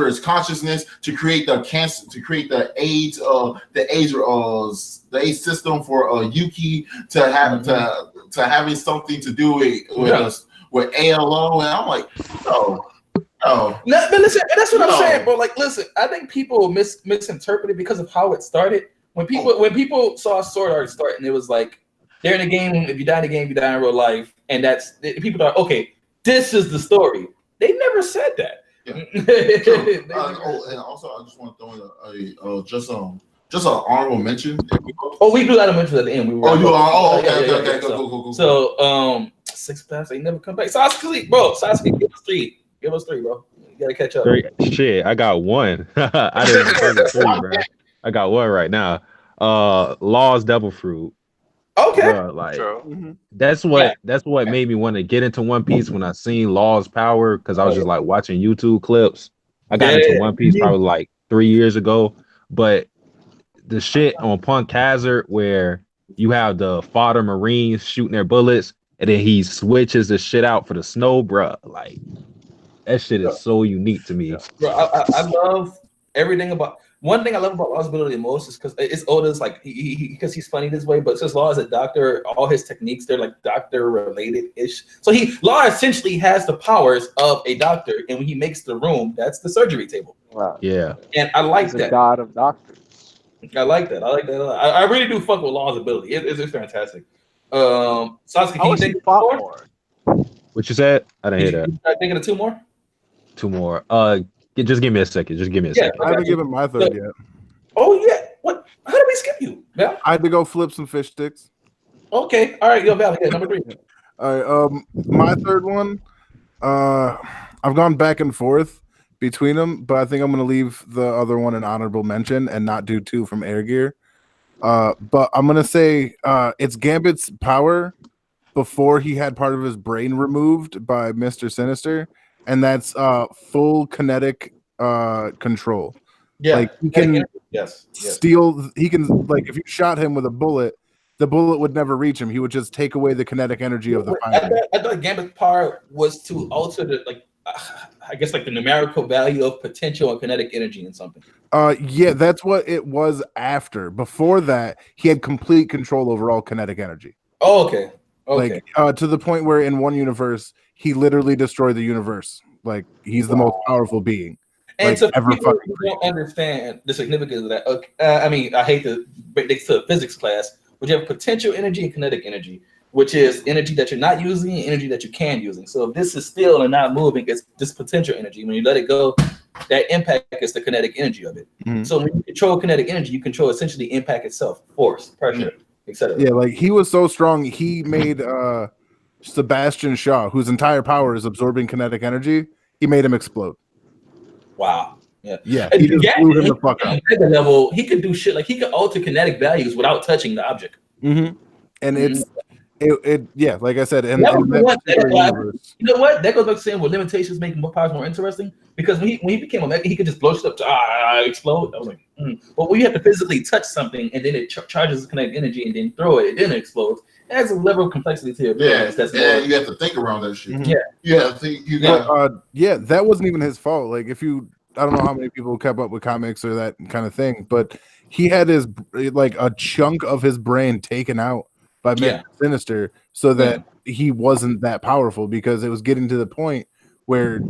his consciousness, to create the cancer, to create the AIDS system for Yuki, to have to having something to do with ALO, and I'm like, no. But listen, that's what I'm saying, bro. Like, listen, I think people misinterpreted because of how it started. When people saw Sword Art start, and it was like, they're in the game. If you die in the game, you die in real life, and people thought, okay, this is the story. They never said that. Yeah. And also, I just want to throw in just an honorable mention. We do that mention at the end. Okay. Go. So, 6 pass, they never come back. Sasuke, give us three, bro. You gotta catch up. Shit, I got one. I didn't three, bro. I got one right now. Law's Devil Fruit. Okay. Bruh, like that's what made me want to get into One Piece when I seen Law's power, because I was just like watching YouTube clips. I got into One Piece probably like 3 years ago, but the shit on Punk Hazard where you have the fodder Marines shooting their bullets and then he switches the shit out for the snow, bruh. Like that shit is so unique to me. Bro, I love everything about. One thing I love about Law's ability the most is because it's Oda's like because he's funny this way, but since Law is a doctor, all his techniques they're like doctor related ish. So Law essentially has the powers of a doctor, and when he makes the room, that's the surgery table. Wow. Yeah. And I like He's that. a god of doctors. I like that. I really do fuck with Law's ability. It's fantastic. Sasuke, can you think of more? What you said? I didn't hear that. You thinking of two more? Two more. Just give me a second. Just give me a second. I haven't given my third yet. Oh yeah. What? How did we skip you? Val? I had to go flip some fish sticks. Okay. All right. Yo, Val. Yeah, number 3. All right. My third one. I've gone back and forth between them, but I think I'm gonna leave the other one an honorable mention and not do 2 from Air Gear. But I'm gonna say it's Gambit's power before he had part of his brain removed by Mr. Sinister. And that's full kinetic control. Yeah, like he can steal. He can, like, if you shot him with a bullet, the bullet would never reach him. He would just take away the kinetic energy of the fire. I thought Gambit's power was to alter the I guess like the numerical value of potential and kinetic energy in something. Yeah, that's what it was after. Before that, he had complete control over all kinetic energy. Oh, okay. Okay. Like to the point where in one universe he literally destroyed the universe. Like he's the most powerful being. And like, so ever people fucking who don't understand the significance of that. I mean, I hate to break this to a physics class, but you have potential energy and kinetic energy, which is energy that you're not using and energy that you can using. So if this is still and not moving, it's this potential energy. When you let it go, that impact is the kinetic energy of it. Mm-hmm. So when you control kinetic energy, you control essentially impact itself, force, pressure, etc. Yeah, like he was so strong, he made Sebastian Shaw, whose entire power is absorbing kinetic energy, he made him explode. Wow. Yeah. Yeah. He just blew him the fuck up. At the level, he could do shit like he could alter kinetic values without touching the object. Mm-hmm. And it yeah, like I said, and you know what? That goes back to saying, well, limitations make powers more interesting, because when he became a mega, he could just blow shit up to explode. I was like, But when you have to physically touch something and then it charges kinetic energy and then throw it, and then it explodes, it adds a level of complexity to your abilities. You have to think around that shit. Mm-hmm. Yeah, that wasn't even his fault. Like I don't know how many people kept up with comics or that kind of thing, but he had his like a chunk of his brain taken out by Mr. Sinister so that he wasn't that powerful, because it was getting to the point where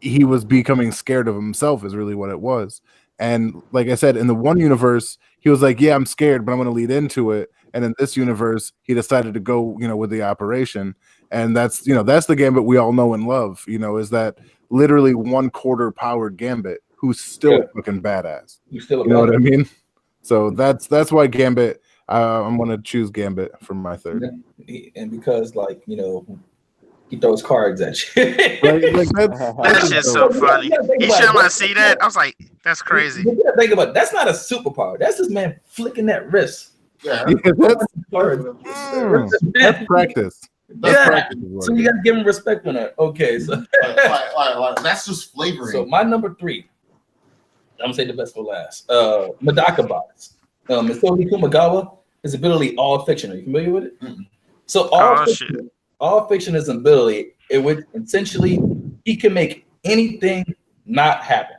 he was becoming scared of himself is really what it was. And like I said, in the one universe, he was like, yeah, I'm scared, but I'm going to lead into it. And in this universe, he decided to go, with the operation. And that's the Gambit we all know and love, is that literally 1/4 powered Gambit who's still fucking badass. He's still a know what badass. I mean? So that's why Gambit, I'm going to choose Gambit for my third. And because, he throws cards at you. Like that shit's so funny. He showed me see that. I was like, that's crazy. You gotta think about it. That's not a superpower. That's this man flicking that wrist. Yeah, that's practice. That's practice. So you gotta give him respect on that. Okay, so like, that's just flavoring. So my number 3, I'm gonna say the best for last. Medaka Box. Misogi Kumagawa, his ability all fiction. Are you familiar with it? So all fiction is an ability in which essentially he can make anything not happen.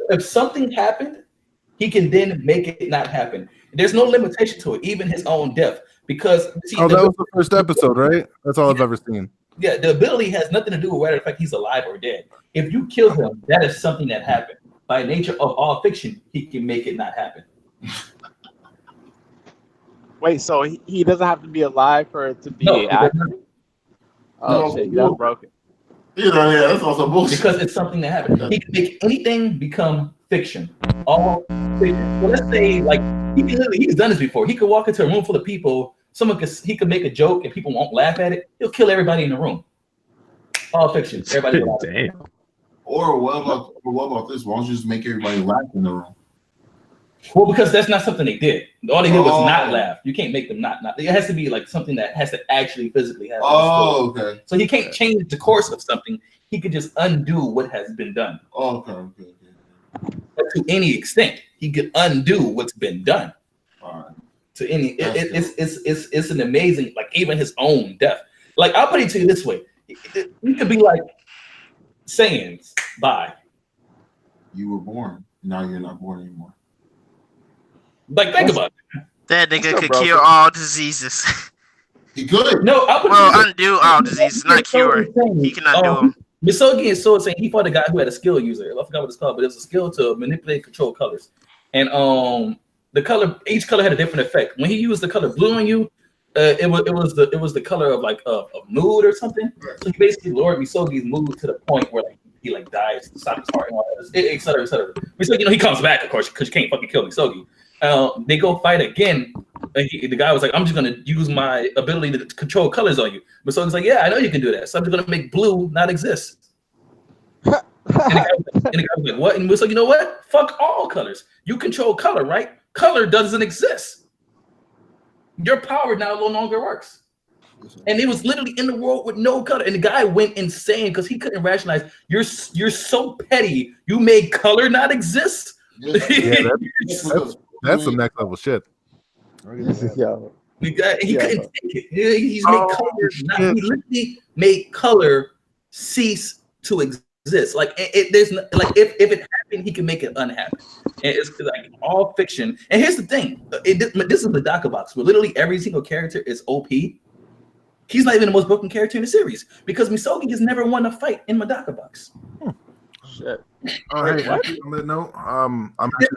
If something happened, he can then make it not happen. There's no limitation to it, even his own death. Because that was the first episode, right? That's all I've ever seen. Yeah, the ability has nothing to do with whether the fact he's alive or dead. If you kill him, that is something that happened. By nature of all fiction, he can make it not happen. Wait, so he doesn't have to be alive for it to be accurate? Oh, shit, that's broken. Yeah, that's also bullshit. Because it's something that happened. He can make anything become fiction. All fiction. Well, let's say, he's done this before. He could walk into a room full of people. He could make a joke and people won't laugh at it. He'll kill everybody in the room. All fiction. Everybody. Damn. Or what about this? Why don't you just make everybody laugh in the room? Well, because that's not something they did. All they did was not laugh. You can't make them not. It has to be like something that has to actually physically happen. Okay. So he can't change the course of something. He could just undo what has been done. Okay. But to any extent, he could undo what's been done. All right. To any, it's an amazing, even his own death. Like, I'll put it to you this way: he could be like Saiyans. Bye. You were born. Now you're not born anymore. Like, think about it. That nigga could kill all diseases. He could. No, undo all diseases, not cure. He can undo them. Misogi is so insane. He fought a guy who had a skill user. I forgot what it's called, but it was a skill to manipulate and control colors. And each color had a different effect. When he used the color blue on you, it was the color of of mood or something. So he basically lowered Misogi's mood to the point where he dies, stopped his heart, and all that, et cetera, et cetera. Misogi, he comes back, of course, because you can't fucking kill Misogi. They go fight again. The guy was like, I'm just going to use my ability to control colors on you. But Misogi's like, yeah, I know you can do that. So I'm just going to make blue not exist. and the guy was like, what? And Misogi, you know what? Fuck all colors. You control color, right? Color doesn't exist. Your power now no longer works. And it was literally in the world with no color. And the guy went insane because he couldn't rationalize. You're so petty. You made color not exist? Yeah, that's some next level shit. Yo. He couldn't take it. He's made color. He literally made color cease to exist. There's if it happened, he can make it unhappen. And it's all fiction. And here's the thing: this is the Medaka Box, where literally every single character is OP. He's not even the most broken character in the series because Misogi has never won a fight in Medaka Box. Shit. All right. On that note,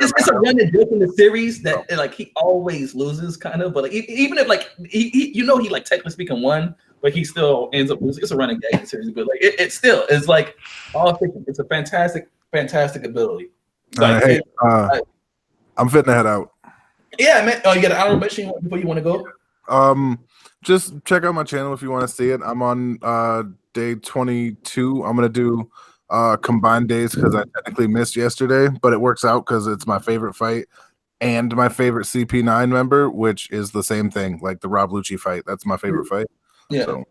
it's a running joke in the series that he always loses, kind of. But even if he technically speaking won, but he still ends up losing. It's a running gag in the series, but it still is all fiction. It's a fantastic ability. Hey, I'm fitting to head out. Yeah, man. Oh, you got an honorable mention before you want to go? Just check out my channel if you want to see it. I'm on day 22. I'm gonna do combined days because I technically missed yesterday, but it works out because it's my favorite fight and my favorite CP9 member, which is the same thing, like the Rob Lucci fight. That's my favorite fight. Yeah. So,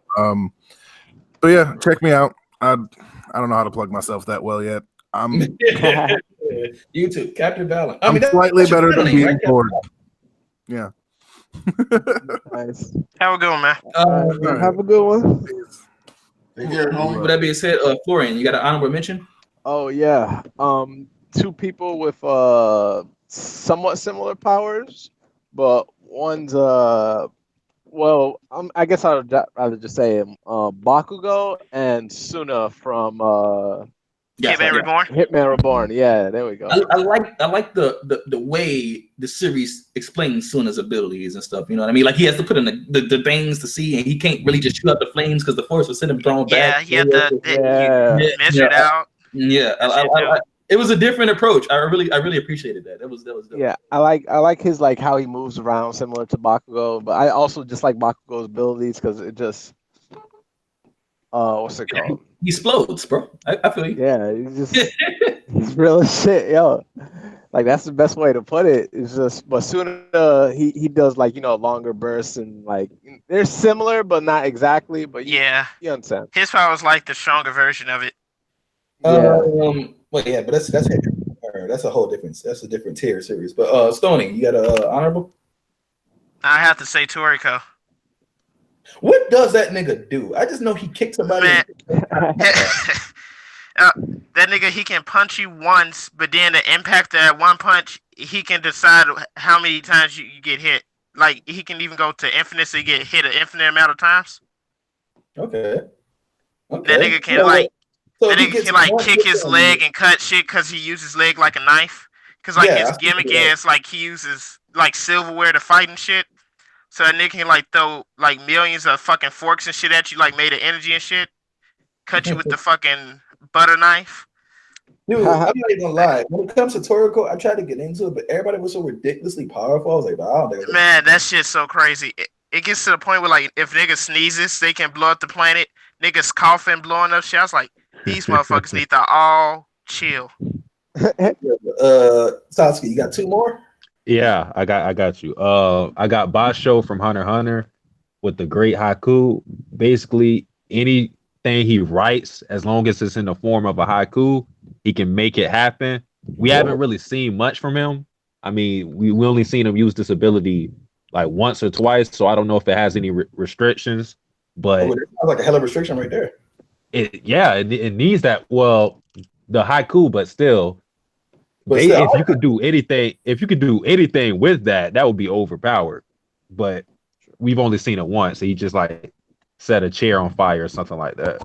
but yeah, check me out. I don't know how to plug myself that well yet. I'm YouTube, Captain Valor. I'm slightly better than being bored. Yeah. Nice. Have a good one, man. Have a good one. With that being said, Florian, you got an honorable mention? Oh yeah. Two people with somewhat similar powers, but one's Well, I guess I would rather just say Bakugo and Suna from Hitman Reborn. Hitman Reborn. Yeah, there we go. I like the way the series explains Suna's abilities and stuff. You know what I mean? Like he has to put in the things to see, and he can't really just shoot up the flames because the force will send him thrown Yeah, back. he had to measure it out. Yeah, it was a different approach. I really appreciated that. That was dope. Yeah, I like his like how he moves around, similar to Bakugo. But I also just like Bakugo's abilities because it just what's it called? He explodes, bro. I feel you. Yeah, he's real as shit, yo. Like that's the best way to put it. It's just, but Suna he does like longer bursts and like they're similar but not exactly. But you understand. His power was like the stronger version of it. Well, yeah, but that's a whole different. That's a different tier series. But Stony, you got a honorable? I have to say Toriko. What does that nigga do? I just know he kicked somebody. Man. That nigga, he can punch you once, but then the impact of that one punch, he can decide how many times you get hit. Like he can even go to infinite, so you get hit an infinite amount of times. Okay. That nigga can kick his leg and cut shit because he uses his leg like a knife. Because his gimmick is like he uses like silverware to fight and shit. So a nigga can like throw like millions of fucking forks and shit at you, like made of energy and shit. Cut you with the fucking butter knife. Dude, I'm not even gonna lie. When it comes to Toriko, I tried to get into it, but everybody was so ridiculously powerful. I was like, I don't think man, that shit's so crazy. It gets to the point where like if niggas sneezes, they can blow up the planet. Niggas coughing, blowing up shit. I was like, these motherfuckers need to all chill. Satsuki, you got two more? Yeah, I got you. I got Basho from Hunter x Hunter with the great haiku. Basically, anything he writes, as long as it's in the form of a haiku, he can make it happen. We haven't really seen much from him. I mean, we only seen him use this ability like once or twice, so I don't know if it has any restrictions. But that sounds like a hell of a restriction right there. It needs that. Well, the haiku, but still. If you could do anything with that, that would be overpowered. But we've only seen it once. So he just like set a chair on fire or something like that.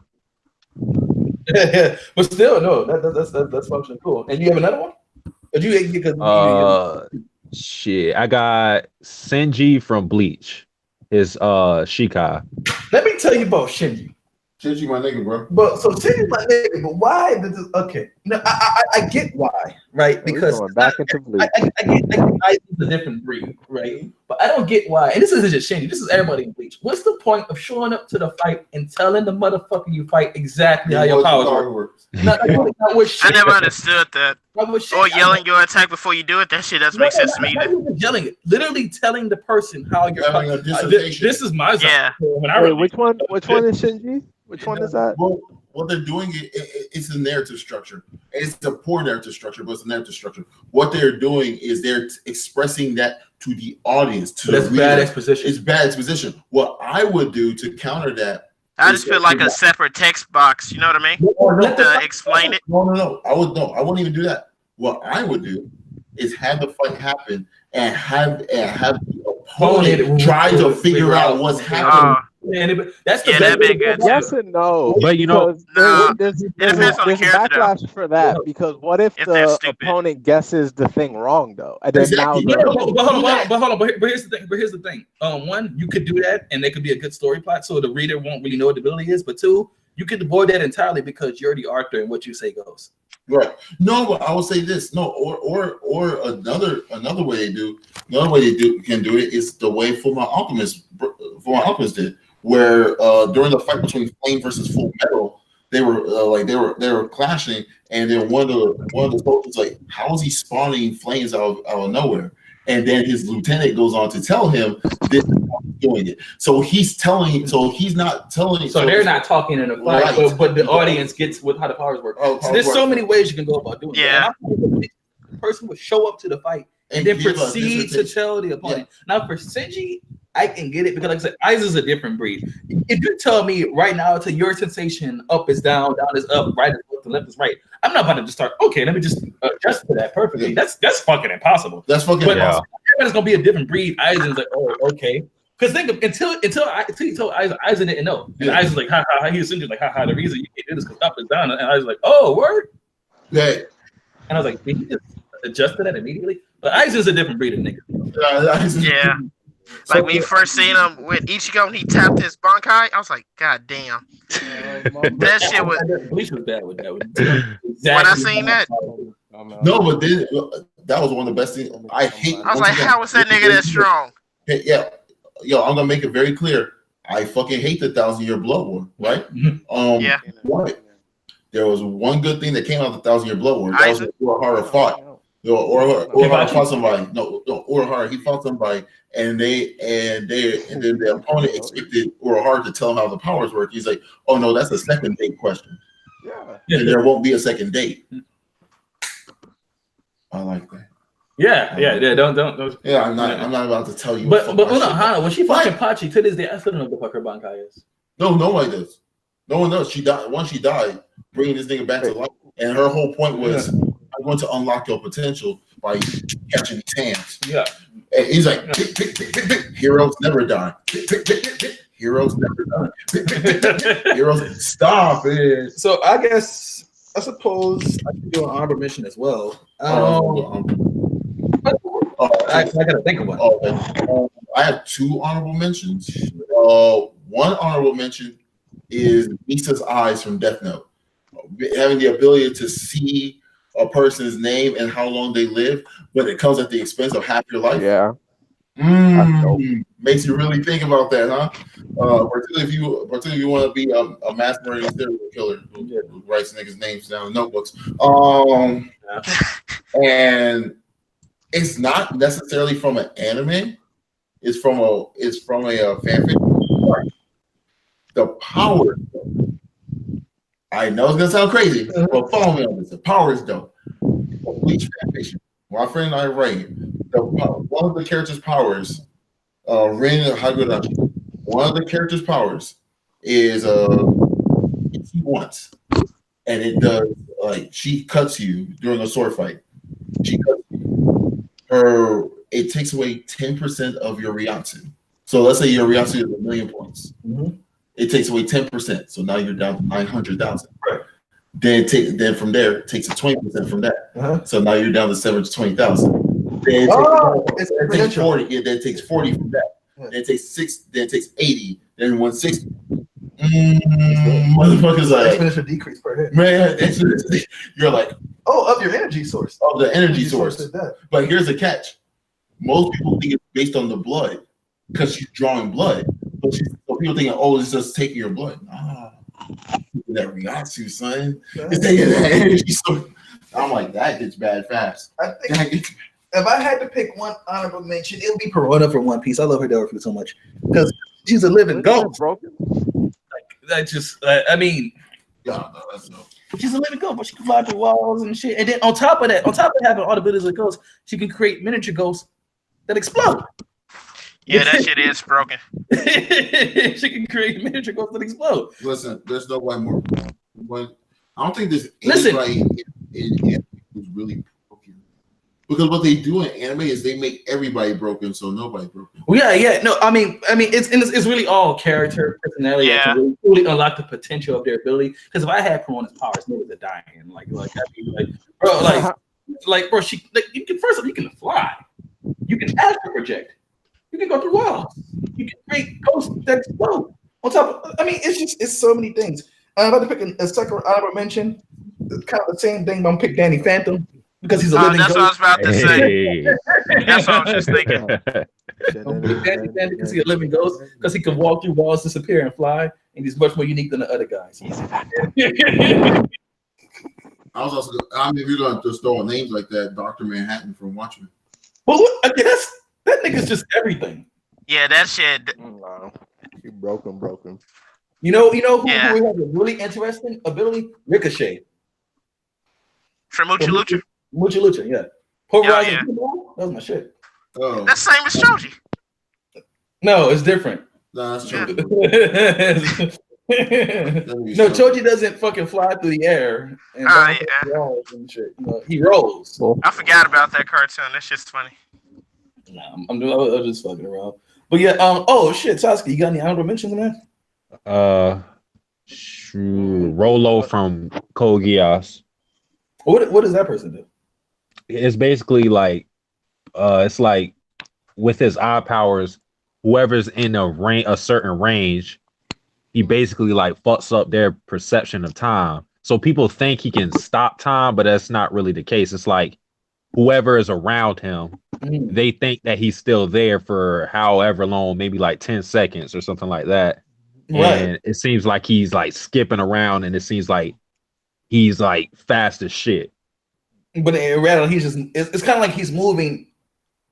But still, no, that's functioning cool. And you have another one? Shit, I got Senji from Bleach. His Shikai. Let me tell you about Shinji. Shinji, my nigga, bro. But so Shinji, my nigga. But why? Okay, no, I get why, right? Because going back into Bleach. I get it's a different breed, right? But I don't get why. And this isn't just Shinji. This is everybody in Bleach. What's the point of showing up to the fight and telling the motherfucker you fight exactly how your powers work? I never understood that. Or yelling your attack before you do it. That shit doesn't make sense to me. Yelling it, literally telling the person how you're fighting. This is my zone. Yeah. Wait, which one is Shinji? Which one is that? Well, what they're doing it's a narrative structure. It's a poor narrative structure, but it's a narrative structure. What they're doing is they're expressing that to the audience. That's bad exposition. It's bad exposition. What I would do to counter that, I just feel like a separate text box. You know what I mean? To explain it. No. I wouldn't even do that. What I would do is have the fight happen and have the opponent try to figure out what's happening. That's the that'd be good too. Yes and no. But you know, there's a backlash for that because what if the opponent guesses the thing wrong though? And then But hold on. But here's the thing. One, you could do that, and there could be a good story plot, so the reader won't really know what the ability is. But two, you could avoid that entirely because you're the author, and what you say goes. Right. No, but I will say this. No, or another way they can do it is the way Fullmetal Alchemist did, where during the fight between Flame versus Full Metal, they were clashing, and then one of the soldiers like, how is he spawning flames out of nowhere? And then his lieutenant goes on to tell him this is how he's doing it. So he's not telling. So they're not talking in a fight, right. but the audience gets with how the powers work. So there's so many ways you can go about doing it. Yeah. The person would show up to the fight and then proceed to tell the opponent. Yeah. Now for Senji, I can get it because, like I said, Aiz is a different breed. If you tell me right now to your sensation, up is down, down is up, right is left, left is right, I'm not about to just start. Okay, let me just adjust to that perfectly. That's fucking impossible. That's fucking impossible. Everybody's gonna be a different breed. Aiz is like, oh, okay. Because think of until you told Aizen didn't know. And Aizen's like, ha ha. He was thinking like, ha ha. The reason you can't do this because up is down. And I was like, oh, word. Yeah. And I was like, did he just adjust to that immediately? But Aizen's a different breed of nigga. Yeah. Like when you first seen him with Ichigo and he tapped his Bankai, I was like, God damn. That shit was. Bleach was bad with that. When I seen that. No, but then that was one of the best things. I was like, how is that nigga that strong? Yeah. Yo, I'm gonna make it very clear. I fucking hate the 1,000-Year Blood War, right? Yeah. What? There was one good thing that came out of the 1,000-Year Blood War. That was when Urahara fought. Urahara fought somebody. No, Urahara, he fought somebody, and then the opponent expected Urahara to tell him how the powers work. He's like, oh no, that's a second date question. Yeah. And there won't be a second date. I like that. Yeah. Don't. Yeah, I'm not about to tell you. But Unohana, when she fucking Pachi, to this day, I still don't know what the fuck her Bankai is. No one does. No one knows. She died. Once she died, bringing this nigga back to life, and her whole point was, I'm going to unlock your potential by catching these hands. Yeah. And he's like, heroes never die. Heroes never die. Heroes stop it. So I suppose I can do an honorable mention as well. I gotta think of one. I have two honorable mentions. One honorable mention is Misa's eyes from Death Note. Having the ability to see a person's name and how long they live, but it comes at the expense of half your life. Yeah. Makes you really think about that, huh? Particularly if you want to be a mass murdering serial killer who writes niggas' names down in notebooks. And it's not necessarily from an anime. It's from a fanfic. The power. I know it's gonna sound crazy, but follow me on this. The power is dope. Bleach fanfiction. My friend and I write. One of the characters' powers, Rin Hagurashi. One of the characters' powers is he wants, and it does like she cuts you during a sword fight. She cuts you. It takes away 10% of your Ryatsu. So let's say your Ryatsu is 1,000,000 points. It takes away 10%. So now you're down to 900,000. Right. Then from there, it takes a 20% from that. So now you're down to 720,000. Then it takes 40. Yeah, then it takes 40 from that. Then it takes 6. Then it takes 80. Then 160. Motherfuckers like exponential decrease per hit. Man, you're like, of your energy source. Of the energy source. But here's the catch. Most people think it's based on the blood because she's drawing blood. So people think, oh, it's just taking your blood. That Ryatsu, son. It's taking that energy source. I'm like, that gets bad fast. I think if I had to pick one honorable mention, it would be Perona from One Piece. I love her Delphi so much because she's a living ghost. I mean, she's a living ghost, but she can fly through walls and shit. And then on top of having all the abilities of ghosts, she can create miniature ghosts that explode. Yeah, that shit is broken. She can create miniature ghosts that explode. Listen, there's no way more. I don't think there's anybody who's really broken. Because what they do in anime is they make everybody broken, so nobody's broken. Well, yeah. No, I mean, it's really all character, personality, to really unlock the potential of their ability. Because if I had Perona's powers, niggas are dying. Bro, she you can fly, you can astral project, you can go through walls, you can create ghosts that explode. On top of, it's so many things. I'm about to pick a second honorable mention. It's kind of the same thing, but I'm gonna pick Danny Phantom. Because he's a living that's ghost. what I was about to say. That's what I was just thinking. Danny because he's a living ghost, because he can walk through walls, disappear, and fly, and he's much more unique than the other guys. If you're going to just throw names like that, Dr. Manhattan from Watchmen. Well, that nigga's just everything. Yeah, that shit. You broken. You know who has a really interesting ability? Ricochet. From Mucha Lucha? Mucha Lucha, yeah. Pulverizing that was my shit. Oh. That's the same as Choji. No, it's different. No, that's true. No, Choji doesn't fucking fly through the air and walls and shit. He rolls. I forgot about that cartoon. That shit's funny. Nah, I'm just fucking around. But yeah, oh shit, Sasuke, you got any honorable mentions, man? Rolo from Code Geass. What does that person do? It's basically like it's like with his eye powers, whoever's in a certain range, he basically like fucks up their perception of time. So people think he can stop time, but that's not really the case. It's like whoever is around him, they think that he's still there for however long, maybe like 10 seconds or something like that. Right. And it seems like he's like skipping around, and it seems like he's like fast as shit. But in reality, he's just, it's kind of like he's moving.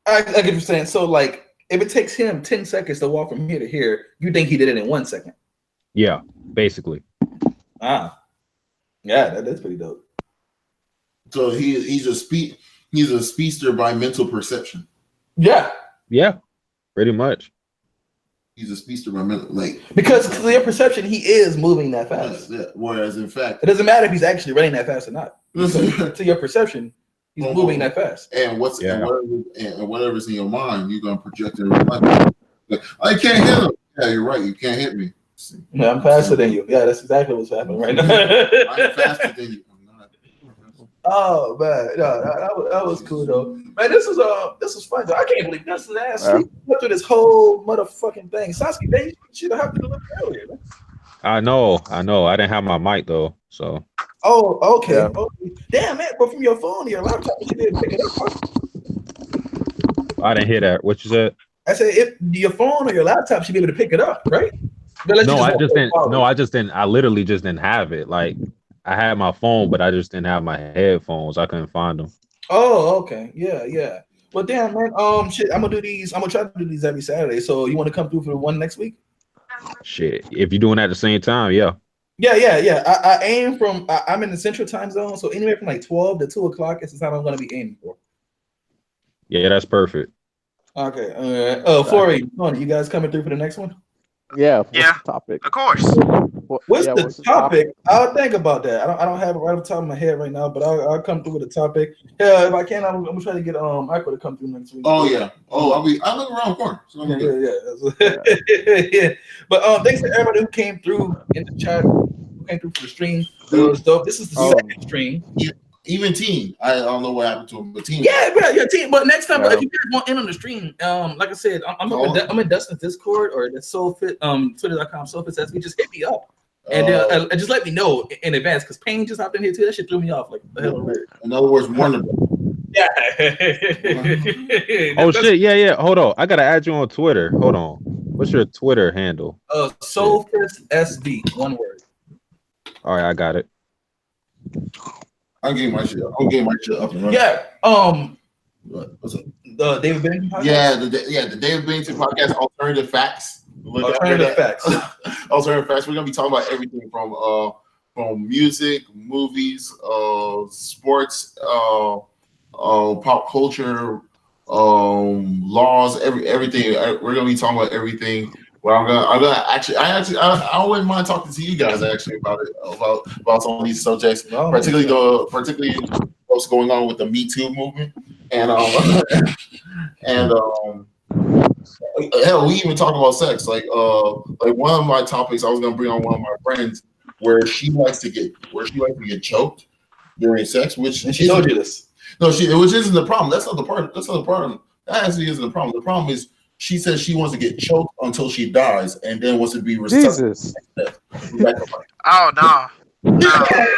I get what you're saying. So, like, if it takes him 10 seconds to walk from here to here, you think he did it in 1 second? Yeah, basically. Ah. Yeah, that's pretty dope. So he's a speedster by mental perception. Yeah. Yeah, pretty much. He's a speedster by mental, like, because to your perception, he is moving that fast. Yeah. Whereas in fact, it doesn't matter if he's actually running that fast or not. To your perception, he's moving that fast. And whatever's in your mind, you're gonna project it. Like, I can't hit him. Yeah, you're right. You can't hit me. Yeah, I'm faster than you. Yeah, that's exactly what's happening right now. I'm faster than you. Oh man, no, that was cool though. Man, this is fun though. I can't believe this is ass. We went through this whole motherfucking thing. Sasuke, man, you should have happened a little earlier. Man. I know. I didn't have my mic though, so. Oh, okay. Yeah. Okay. Damn, man, but from your phone or your laptop, you didn't pick it up. I didn't hear that. What you said? I said if your phone or your laptop should be able to pick it up, right? No, I just didn't. No, I just didn't. I literally just didn't have it. Like, I had my phone, but I just didn't have my headphones. I couldn't find them. Oh, okay. Yeah. Well, damn, man. Shit, I'm gonna do these. I'm gonna try to do these every Saturday. So you want to come through for the one next week? Shit, if you're doing that at the same time, yeah. Yeah. I aim from. I'm in the Central Time Zone, so anywhere from like 12 to 2 o'clock is the time I'm gonna be aiming for. Yeah, that's perfect. Okay. All right. Florey, you guys coming through for the next one? Yeah. What's the topic? Of course. What's the topic? I'll think about that. I don't have it right off the top of my head right now, but I'll come through with a topic. Yeah, if I can, I'm gonna try to get Michael to come through next week. Oh yeah. Oh, I live around the corner. So Yeah. But thanks to everybody who came through in the chat, who came through for the stream. It was dope. This is the second stream. Even Team, I don't know what happened to him, but Team. Yeah, Team. But next time, if you guys want in on the stream, like I said, I'm in Dustin's Discord or the SoulFit, Twitter.com SoulFit. Just hit me up and just let me know in advance because Payne just hopped in here too. That shit threw me off like the hell. In other words, wonderful. Yeah. Oh shit! Yeah. Hold on, I gotta add you on Twitter. Hold on. What's your Twitter handle? SoulFit SB. One word. All right, I got it. I'm getting my shit up and running. Yeah. What's up? The David Bennington podcast? Yeah, the David Bennington podcast, Alternative Facts. Alternative Facts. Alternative Facts. We're gonna be talking about everything from music, movies, sports, pop culture, laws, everything. We're gonna be talking about everything. Well, I'm gonna I wouldn't mind talking to you guys actually about some of these subjects, particularly what's going on with the Me Too movement, and hell, we even talk about sex. Like one of my topics, I was gonna bring on one of my friends where she likes to get choked during sex, which and she told you this. No, which isn't the problem. That's not the part. That actually isn't the problem. The problem is. She says she wants to get choked until she dies, and then wants to be resuscitated. Oh no! That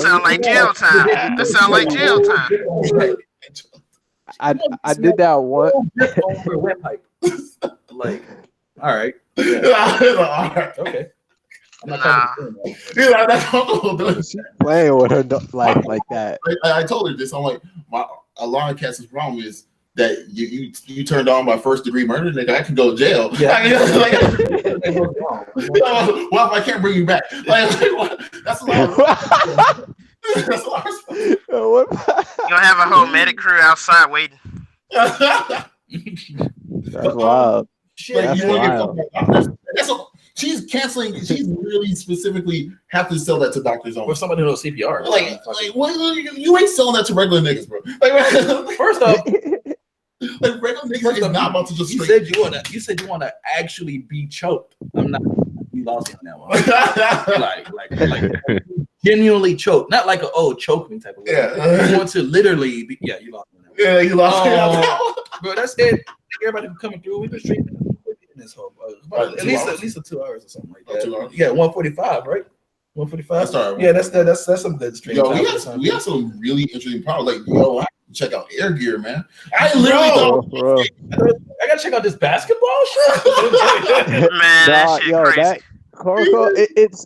sounds like jail time. That sounds like jail time. I did that one. Like, all right. Yeah. Okay. She's playing with her like that. I told her this. I'm like, a lot of cats' problem is that you turned on by first degree murder, nigga. I can go to jail. Yeah. Well, if I can't bring you back, that's a lot. That's a lot. You'll have a whole medic crew outside waiting. That's wild. Shit, she's canceling. She's really specifically have to sell that to doctors only. Or somebody who knows CPR. Like what? You ain't selling that to regular niggas, bro. First off, Like regular niggas is not about to just. You said you wanna actually be choked. I'm not. You lost me on that one. like genuinely choked, not like choke me type of way. Yeah. You want to literally be. Yeah, you lost me on that one. Yeah, you lost me on that one. Bro, that's it. Everybody coming through. We've been streaming in this whole at least 2 hours or something like that. 2 hours. Yeah, 145, right? 145. Yeah, that's some good stream. Yo, we have some really interesting power. Like, yo, I have to check out Air Gear, man. I literally I gotta check out this basketball shit. Man, that shit crazy. That Kuroko, it's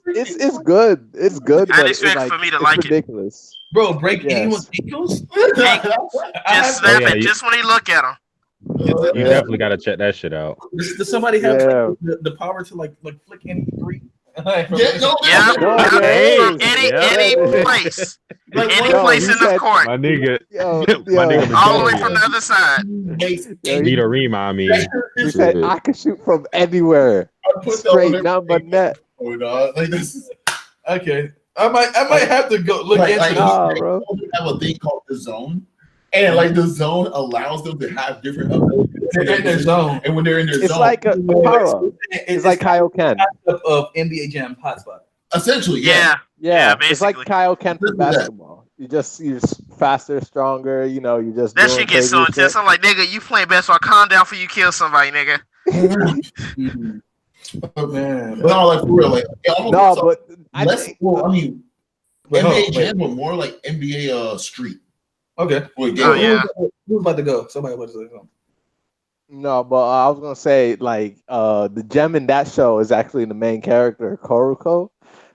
good. It's good. I But didn't expect for me to like ridiculous. Bro, break anyone's ankles? Just snap it just when he look at him. You definitely gotta check that shit out. Does somebody have the power to like flick any three? Any place. Any place in the court. My nigga, all the way from the other side. Need a remind me. He said I can shoot from anywhere. Straight down my net. Like this is okay. I might have to go look into it. Bro. They have a thing called the zone. And like the zone allows them to have different abilities in their zone. And when they're in their zone, it's like a power. It's like Kaioken of NBA Jam hotspot. Essentially, yeah. Basically. It's like Kaioken for basketball. You're just faster, stronger. You know, you just that shit gets so intense. I'm like, nigga, you playing basketball? Calm down before you kill somebody, nigga. Oh, man, but no, like for real, like but I mean, NBA Jam, but more like NBA Street. Okay. Who's about to go? Somebody about to say something. No, but I was gonna say like the gem in that show is actually the main character, Kuroko.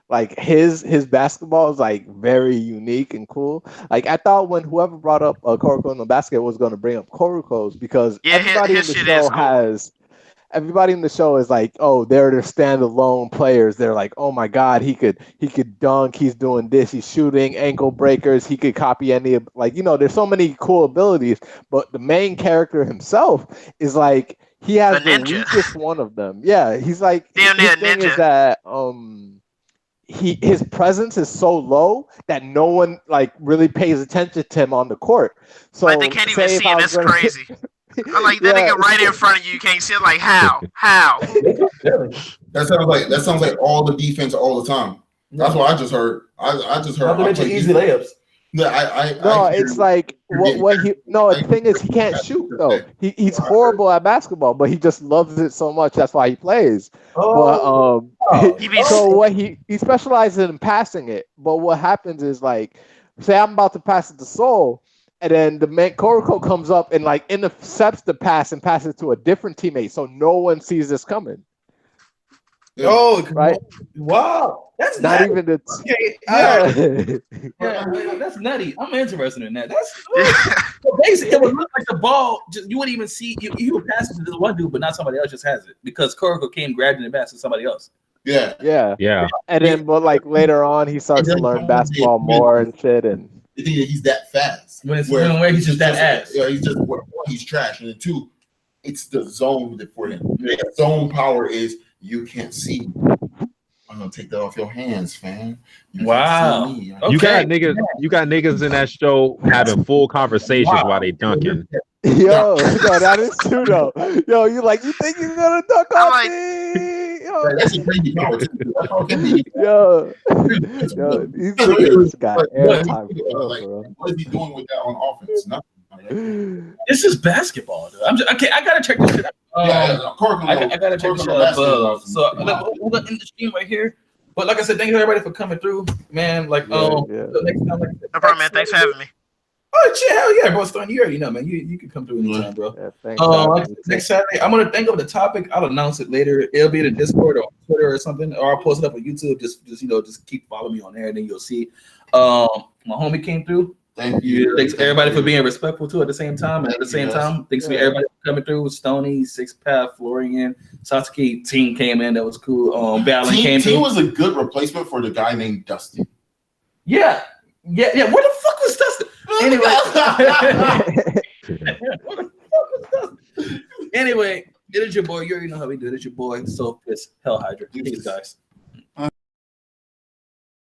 Like his basketball is like very unique and cool. Like I thought when whoever brought up Kuroko in the basket was gonna bring up Kuroko's because everybody in the show has. Everybody in the show is like, oh, they're standalone players. They're like, oh my god, he could dunk. He's doing this. He's shooting ankle breakers. He could copy any of there's so many cool abilities. But the main character himself is like he has the weakest one of them. Yeah, he's like his thing is that his presence is so low that no one like really pays attention to him on the court. So like they can't even see him. That's crazy. I'm like that nigga right in front of you. You can't see it. Like how? That sounds like all the defense all the time. That's what I just heard. I just heard. Not to mention easy layups. Yeah, it's like what he. No, the thing is he can't shoot though. He's horrible at basketball, but he just loves it so much. That's why he plays. So what he specializes in passing it. But what happens is like, say I'm about to pass it to Soul. And then the man Kuroko comes up and like intercepts the pass and passes it to a different teammate, so no one sees this coming. Oh, right! Wow, that's not nutty. even the. Yeah, that's nutty. I'm interested in that. That's so basically it would look like the ball. You wouldn't even see. You would pass it to the one dude, but not somebody else just has it because Kuroko came grabbing the pass to somebody else. Yeah. And then, but like later on, he starts to learn basketball more and shit, and. You think that he's that fast. When he's just that ass. Yeah, he's trash. And then two, it's the zone for him. The zone power is you can't see me. I'm gonna take that off your hands, fam. Wow. You got niggas in that show having full conversations while they dunking. Yo, that is true though. Yo, you think you're gonna dunk on me? Yo, that's a crazy power too. Yo, he's this guy airtime, what is he doing with that on offense? Nothing. This is basketball, dude. I gotta check this shit out. I gotta check this shit out. So we're gonna end the stream right here. But like I said, thank you everybody for coming through, man. Like the next time, no problem, man. Thanks for having me. Oh shit, hell yeah, bro. Stan, you already know, man. You can come through anytime, bro. Yeah, next Saturday, I'm gonna think of the topic. I'll announce it later. It'll be in the Discord or Twitter or something, or I'll post it up on YouTube. Just keep following me on there, and then you'll see. My homie came through. Thank you. Thanks everybody for being respectful too at the same time. And at the same time, thanks for everybody for coming through. Stony, Six Path, Florian, Satsuki, Team came in. That was cool. Balin came through. Team was a good replacement for the guy named Dustin. Yeah. Where the fuck was Dustin? Anyway, it is your boy. You already know how we do it. It's your boy, Soul Fist, Hell Hydra. Peace, guys.